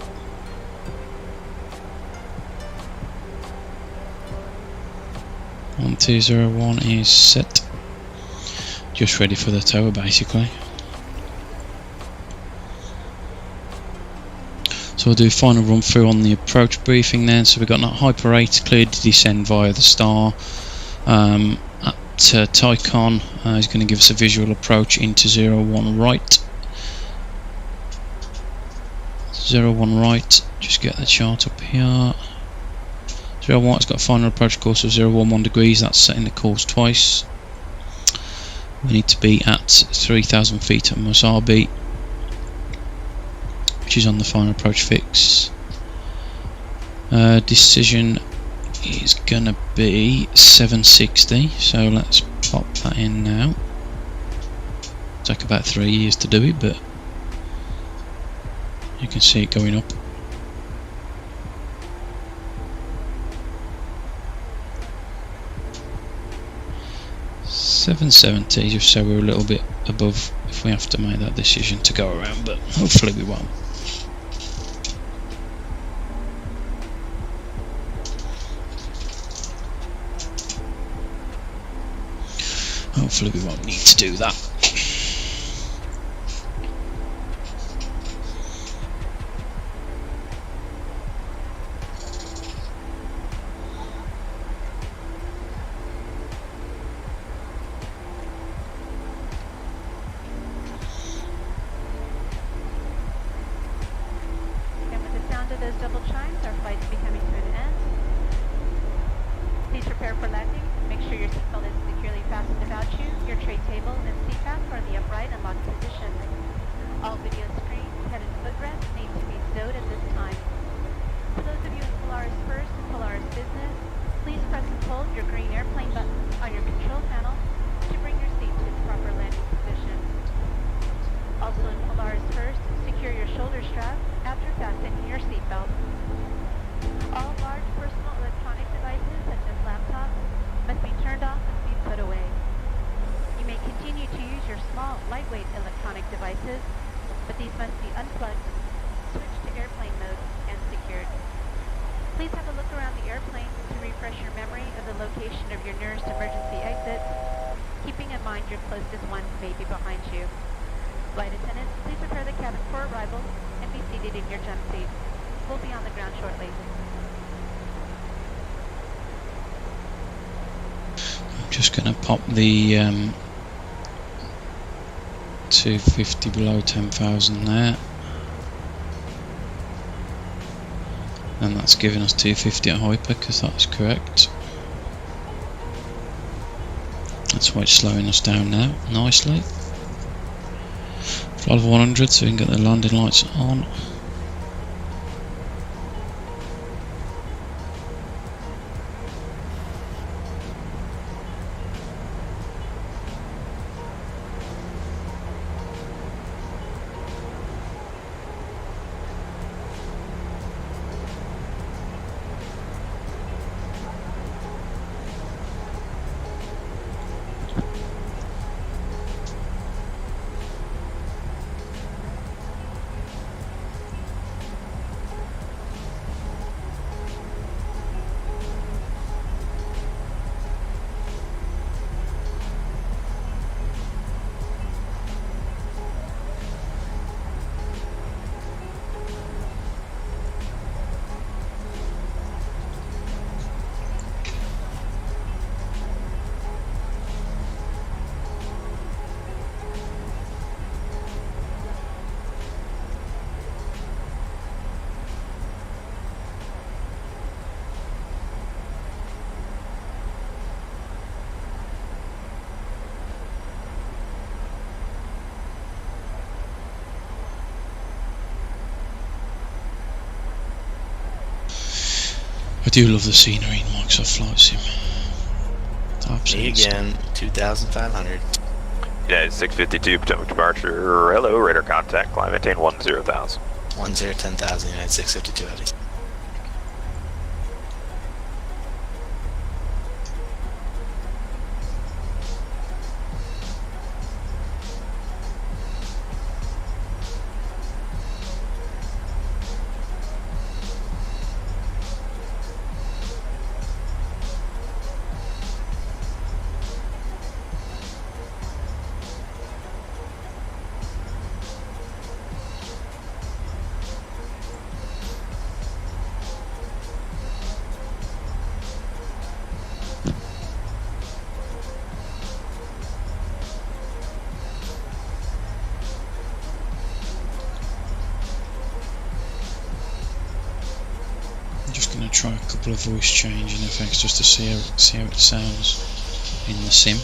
1201 is set. Just ready for the tower basically. So we'll do a final run through on the approach briefing then. So we've got that Hyper 8 cleared to descend via the star at Tycon. He's going to give us a visual approach into 01 right. 01 right, just get the chart up here. 01 has got a final approach course of 011 degrees, that's setting the course twice. We need to be at 3,000 feet at Mosabi, which is on the final approach fix. Decision is going to be 760, so let's pop that in now. Take about 3 years to do it, but you can see it going up. 770, just so we're a little bit above if we have to make that decision to go around, but hopefully we won't. Hopefully we won't need to do that. Those double chimes, our flight's be coming to an end. Please prepare for landing. Make sure your seatbelt is securely fastened about you. Your tray table and seat back are in the upright and locked position. All video screens, head and footrest need to be stowed at this time. For those of you in Polaris First and Polaris Business, please press and hold your green airplane button on your control panel to bring your seat to its proper landing position. Also in Polaris First, secure your shoulder strap after fastening your seatbelt. All large personal electronic devices such as laptops must be turned off and be put away. You may continue to use your small, lightweight electronic devices, but these must be unplugged, switched to airplane mode, and secured. Please have a look around the airplane to refresh your memory of the location of your nearest emergency exits, keeping in mind your closest one may be behind you. Flight attendants, please prepare the cabin for arrival and be seated in your jump seat. We'll be on the ground shortly. I'm just going to pop the 250 below 10,000 there. And that's giving us 250 at hyper, because that's correct. That's why it's slowing us down now, nicely. Fly level 100 so we can get the landing lights on. do love the scenery in Microsoft Flight Sim. It's Me absolutely again, 2,500. United 652, Potomac departure. Hello, radar contact. Climb maintain 10,000. 10,000, United 652 heavy. I'm just going to try a couple of voice changing effects just to see how it sounds in the sim.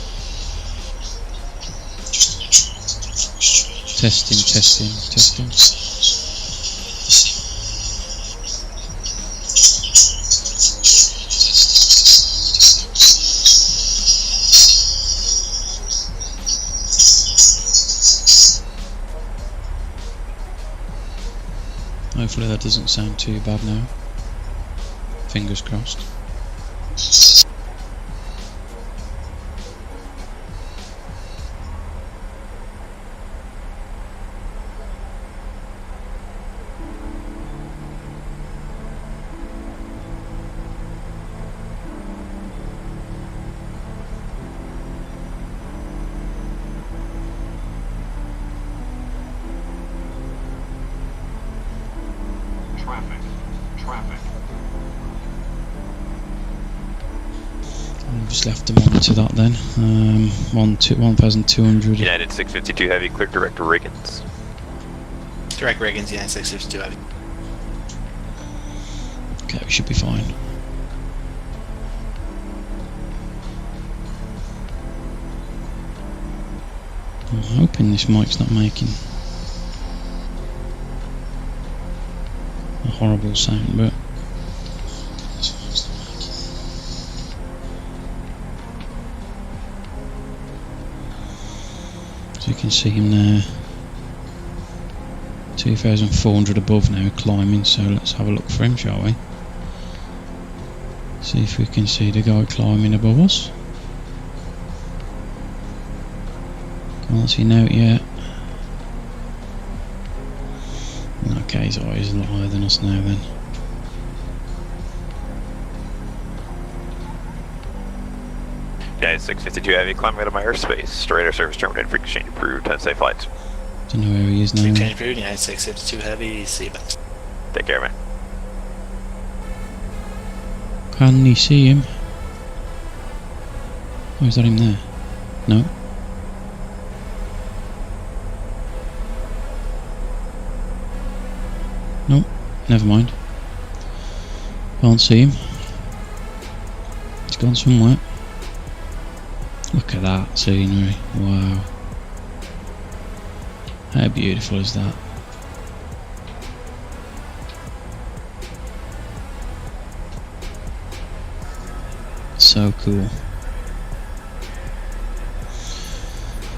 Testing. Hopefully that doesn't sound too bad now. Fingers crossed. I've just left to monitor that then. 1,200. United 652 heavy, clear direct to Riggins. Direct Reagan's United 652 heavy. Okay, we should be fine. I'm hoping this mic's not making a horrible sound, but so you can see him there, 2,400 above now, climbing. So let's have a look for him, shall we? See if we can see the guy climbing above us. Can't see him out yet. Okay, his eyes a lot higher than us now then. United 652 heavy, climbing out of my airspace. Radar service terminated, freak exchange approved, 10 safe flights. Don't know where he is now. Exchange approved, United 652 heavy, see you back. Take care, man. Can you see him? Oh, is that him there? No. No, never mind. Can't see him. He's gone somewhere. Look at that scenery. Wow. How beautiful is that? So cool.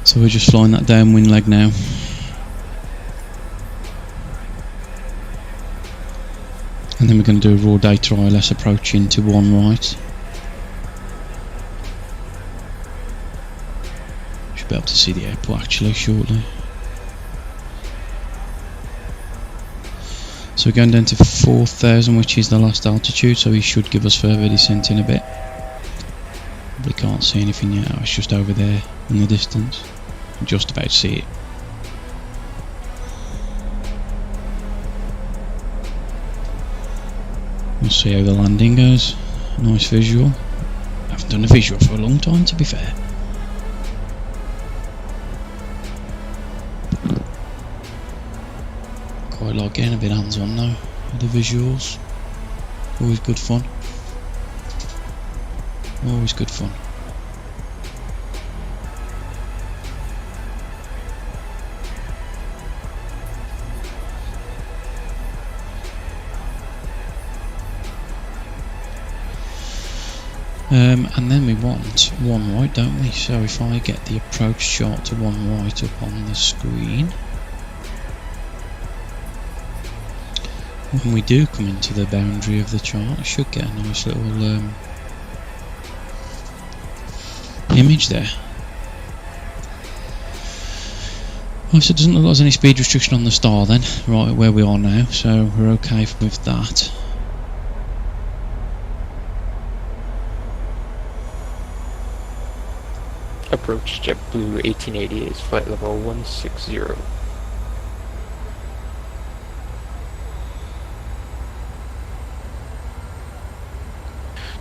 So we're just flying that downwind leg now. And then we're going to do a raw data ILS approach into 1 right. Should be able to see the airport actually shortly. So we're going down to 4,000, which is the last altitude, so he should give us further descent in a bit. We can't see anything yet. It's just over there in the distance. I'm just about to see it. We'll see how the landing goes. Nice visual. I haven't done a visual for a long time, to be fair. Quite like getting a bit hands-on now with the visuals. Always good fun. Always good fun. And then we want one right, don't we? So if I get the approach chart to one right up on the screen, when we do come into the boundary of the chart, I should get a nice little image there. Oh, so it doesn't look like there's any speed restriction on the star then, right where we are now, so we're okay with that. Approach JetBlue 1888 is flight level 160.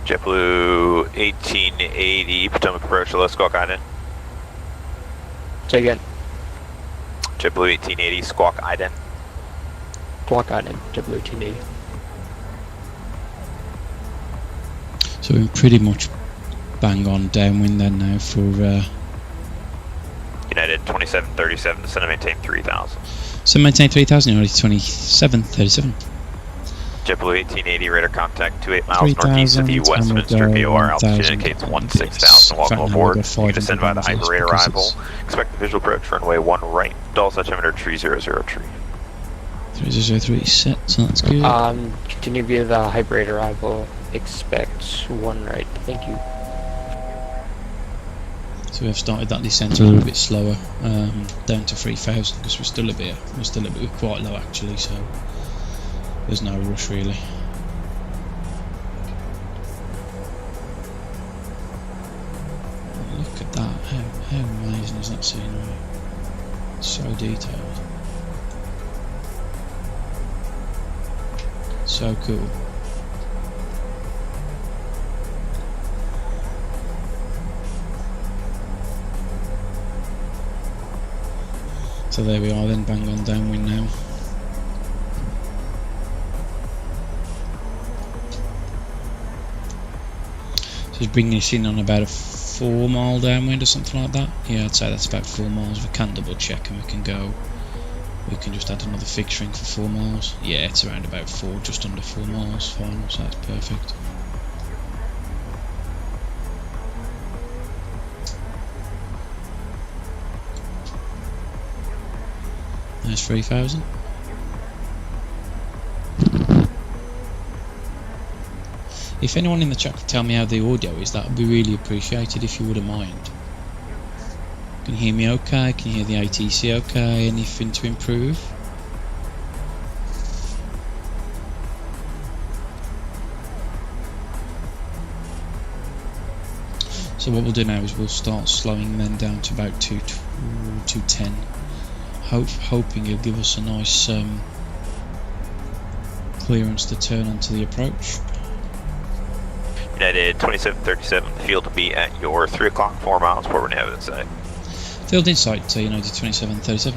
JetBlue 1880, Potomac approach, hello, Squawk Iden. Say again. JetBlue 1880, Squawk Iden. Squawk Iden, JetBlue 1880. So we're pretty much bang on downwind then now for United 2737, descend and maintain 3000. so maintain 3000, United 2737. JetBlue 1880, radar contact 28 miles northeast of 3000, you, Westminster and we'll go VOR, altitude 1000 indicates and 16,000, welcome in fact, now aboard. we've got You can descend via the 500 hyper rate because arrival. Expect the visual approach, runway 1 right, Dallas altimeter 3003. 3003 set, so that's good. Continue via the hybrid arrival. Expect 1 right. Thank you. So we've started that descent a little bit slower, down to 3000 because we're quite low actually, so there's no rush really. Look at that, how amazing is that scenery? It's so detailed. So cool. So there we are then, bang on downwind now. So it's bringing us in on about a 4 mile downwind or something like that. Yeah, I'd say that's about 4 miles. We can double check and we can go. We can just add another fixturing for 4 miles. Yeah, it's around about 4, just under 4 miles final, so that's perfect. There's 3000. If anyone in the chat could tell me how the audio is, that would be really appreciated if you wouldn't mind. Can you hear me okay? Can you hear the ATC okay? Anything to improve? So what we'll do now is we'll start slowing then down to about 210. Hoping it'll give us a nice clearance to turn onto the approach. United 2737, field to be at your 3 o'clock, 4 miles, what we're going to have inside. Field in sight, so United 2737.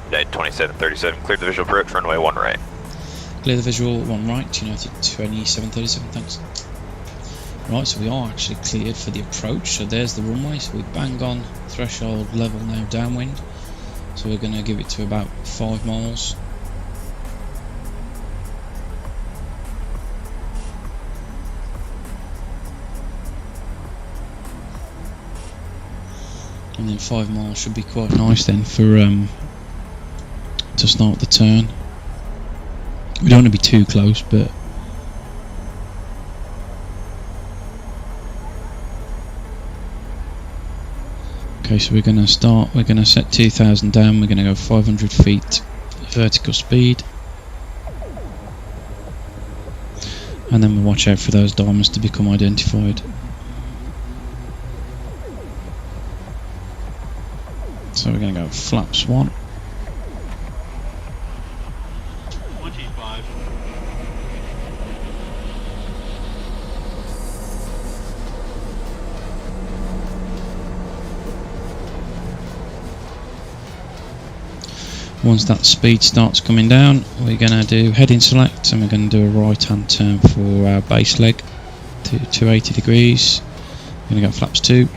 United 2737, clear the visual approach, runway 1 right. Clear the visual 1 right, United 2737, thanks. Right, so we are actually cleared for the approach, so there's the runway, so we bang on threshold level now downwind. So we're going to give it to about 5 miles. And then 5 miles should be quite nice then for to start the turn. We don't want to be too close, but okay, so we're going to set 2000 down, we're going to go 500 feet vertical speed. And then we'll watch out for those diamonds to become identified. So we're going to go flaps 1. 25. Once that speed starts coming down, we're going to do heading select and we're going to do a right hand turn for our base leg to 280 degrees. We're going to go flaps 2.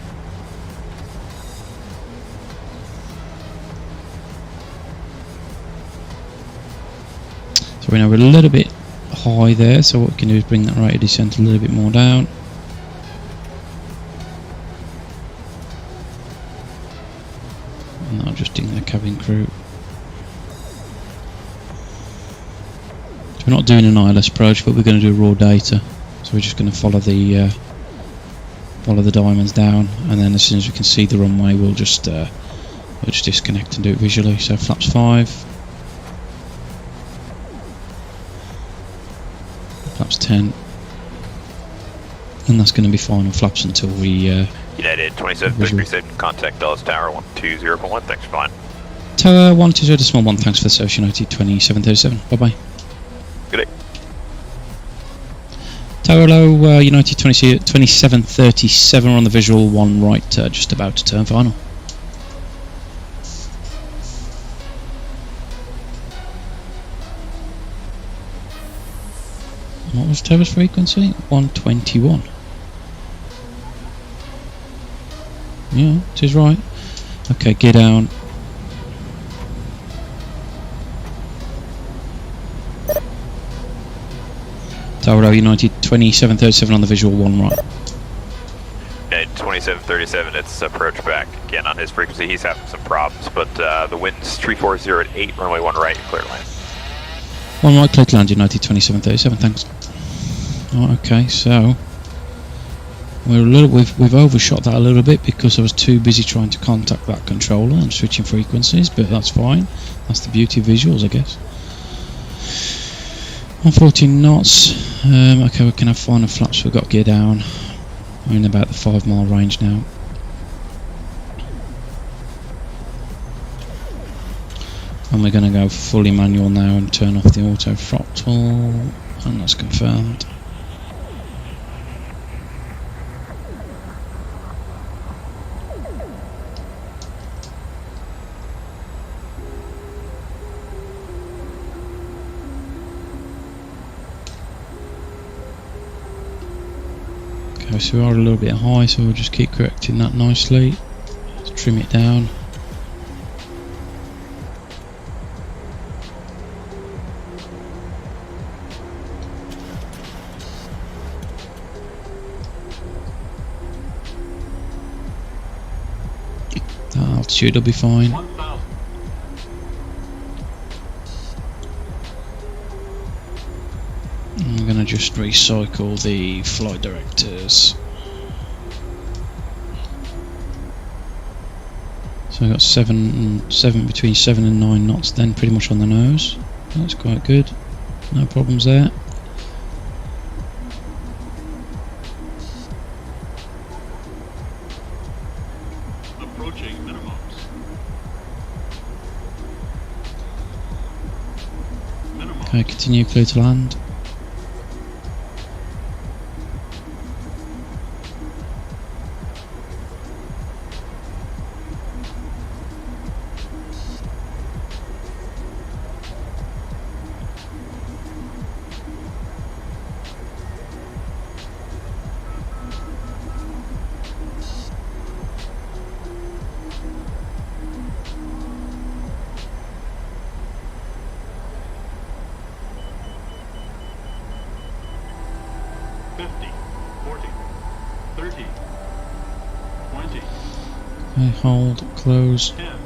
So we know we're a little bit high there, so what we can do is bring that rate of descent a little bit more down. And that'll just ding the cabin crew. So we're not doing an ILS approach, but we're going to do raw data. So we're just going to follow the diamonds down, and then as soon as we can see the runway, we'll just disconnect and do it visually. So flaps 5, flaps 10, and that's going to be final flaps until we. United 2737, contact Dallas Tower 120.1. Thanks for flying. Tower 120.1. Thanks for the service, United 2737. Bye bye. Good day. Tower low, United 2737 on the visual, 1 right, just about to turn final. What was Tower's frequency? 121. Yeah, it is right. Okay, gear down. Tower low, United 2737 on the visual, 1 right. United 2737, it's approach back. Again, on his frequency, he's having some problems, but the wind's 340 at 8, runway 1 right, clear to land. 1 right, clear to land, United 2737, thanks. Oh, okay, so we've overshot that a little bit because I was too busy trying to contact that controller and switching frequencies, but that's fine. That's the beauty of visuals, I guess. 114 knots. Okay, we can have final flaps. We've got gear down. We're in about the 5 mile range now. And we're going to go fully manual now and turn off the auto throttle, and that's confirmed. Okay, so we are a little bit high, so we'll just keep correcting that nicely. Let's trim it down. That altitude will be fine. I'm going to just recycle the flight directors. So I got 7 between 7 and 9 knots then, pretty much on the nose. That's quite good. No problems there. Approaching minimums. Okay, continue clear to land. Okay, hold, close. 10.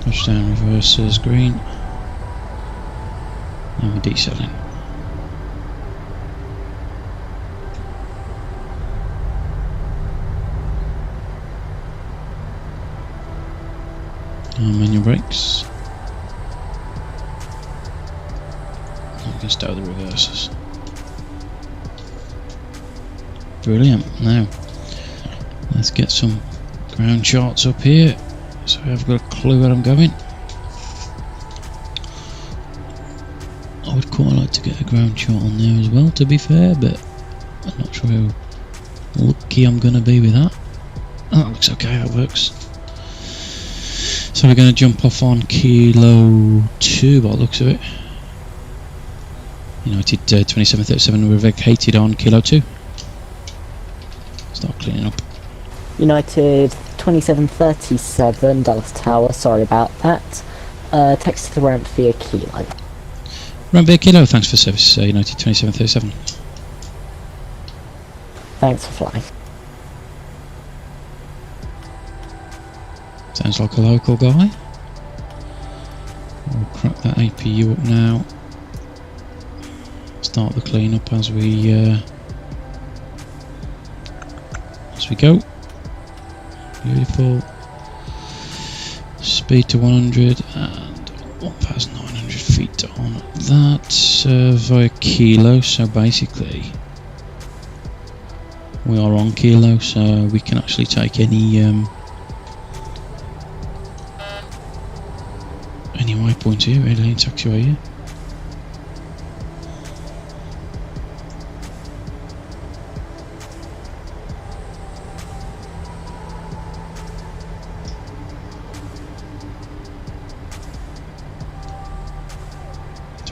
Touchdown reverses green. And we're deselling. Manual brakes. And we can start the reverses. Brilliant. Now, let's get some ground charts up here, so I've got a clue where I'm going. I would quite like to get a ground chart on there as well, to be fair, but I'm not sure how lucky I'm going to be with that. Oh, that looks okay, that works. So we're going to jump off on Kilo 2 by the looks of it. United 2737, we're vacated on Kilo 2. Start cleaning up. United 2737, Dallas Tower, sorry about that. Text to the ramp via Kilo. Ramp via Kilo, thanks for service, United 2737. Thanks for flying. Sounds like a local guy. We'll crack that APU up now. Start the cleanup as we go. Beautiful. Speed to 100 and 1,900 feet on that via kilo. So basically, we are on kilo, so we can actually take any waypoints here, really, and taxiway here.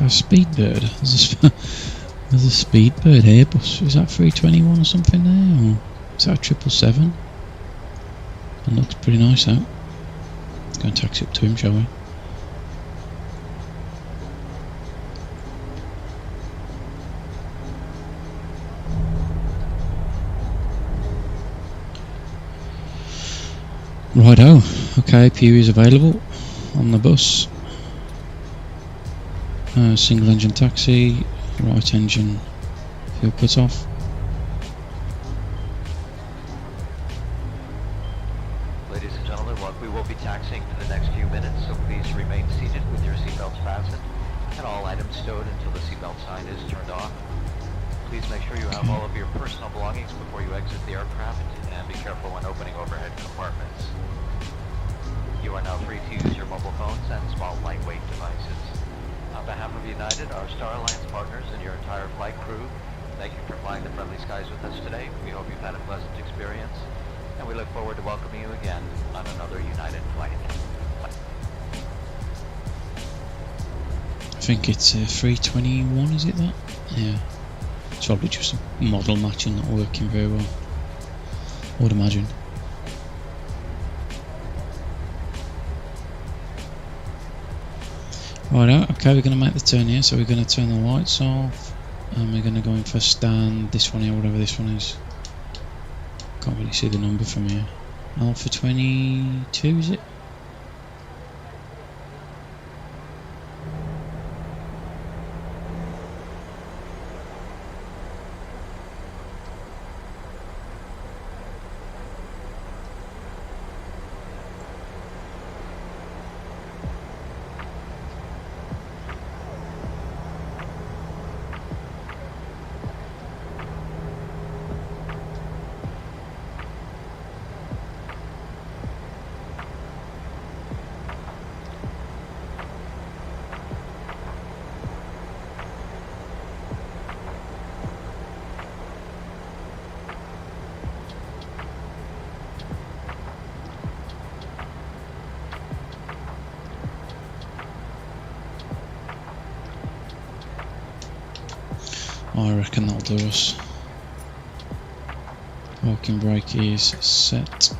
A Speedbird. There's a Speedbird Airbus. Is that 321 or something there? Or is that a 777? That looks pretty nice out. Go and taxi up to him, shall we? Righto. Okay, APU is available on the bus. Single engine taxi, right engine fuel cut off. Ladies and gentlemen, we will be taxiing for the next few minutes, so please remain seated with your seatbelts fastened and all items stowed until the seatbelt sign is turned off. Please make sure you have all of your personal belongings before you exit the aircraft, and be careful when opening overhead compartments. You are now free to use your mobile phones and small lightweight devices. On behalf of United, our Star Alliance partners, and your entire flight crew, thank you for flying the friendly skies with us today. We hope you've had a pleasant experience, and we look forward to welcoming you again on another United flight. I think it's 321, is it that? Yeah. It's probably just a model matching not working very well, I would imagine. Right, okay, we're going to make the turn here, so we're going to turn the lights off and we're going to go in for stand, this one here, whatever this one is. Can't really see the number from here. Alpha 22, is it? I reckon that'll do us. Parking brake is set.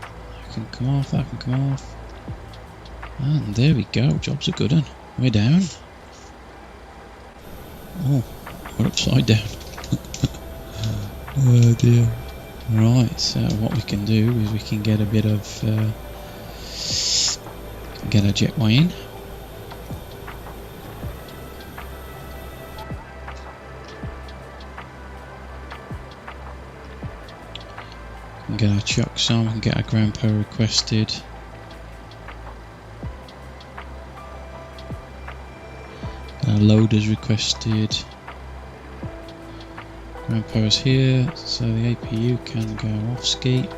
That can come off, that can come off. And there we go, job's a good one. We're down. Oh, we're upside down. Oh dear. Right, so what we can do is we can get a bit of get a jetway in. Get our chocks on, we can get our ground power requested. Our loaders requested. Ground power's here, so the APU can go off ski.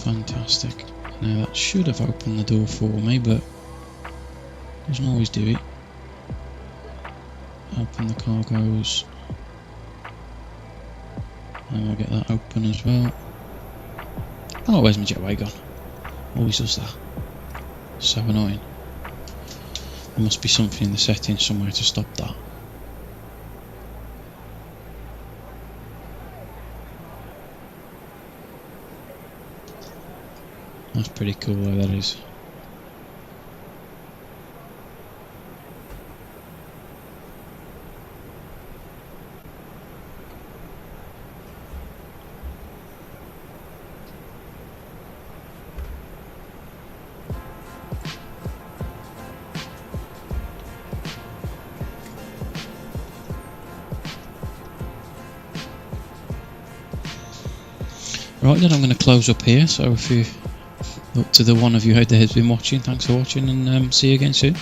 Fantastic. Now that should have opened the door for me, but doesn't always do it. Open the cargoes. And we'll get that open as well. Oh, where's my jetway gone? Always does that. So annoying. There must be something in the settings somewhere to stop that. That's pretty cool though, that is. Right then, I'm going to close up here. So if you, up to the one of you out there who's been watching, thanks for watching, and see you again soon.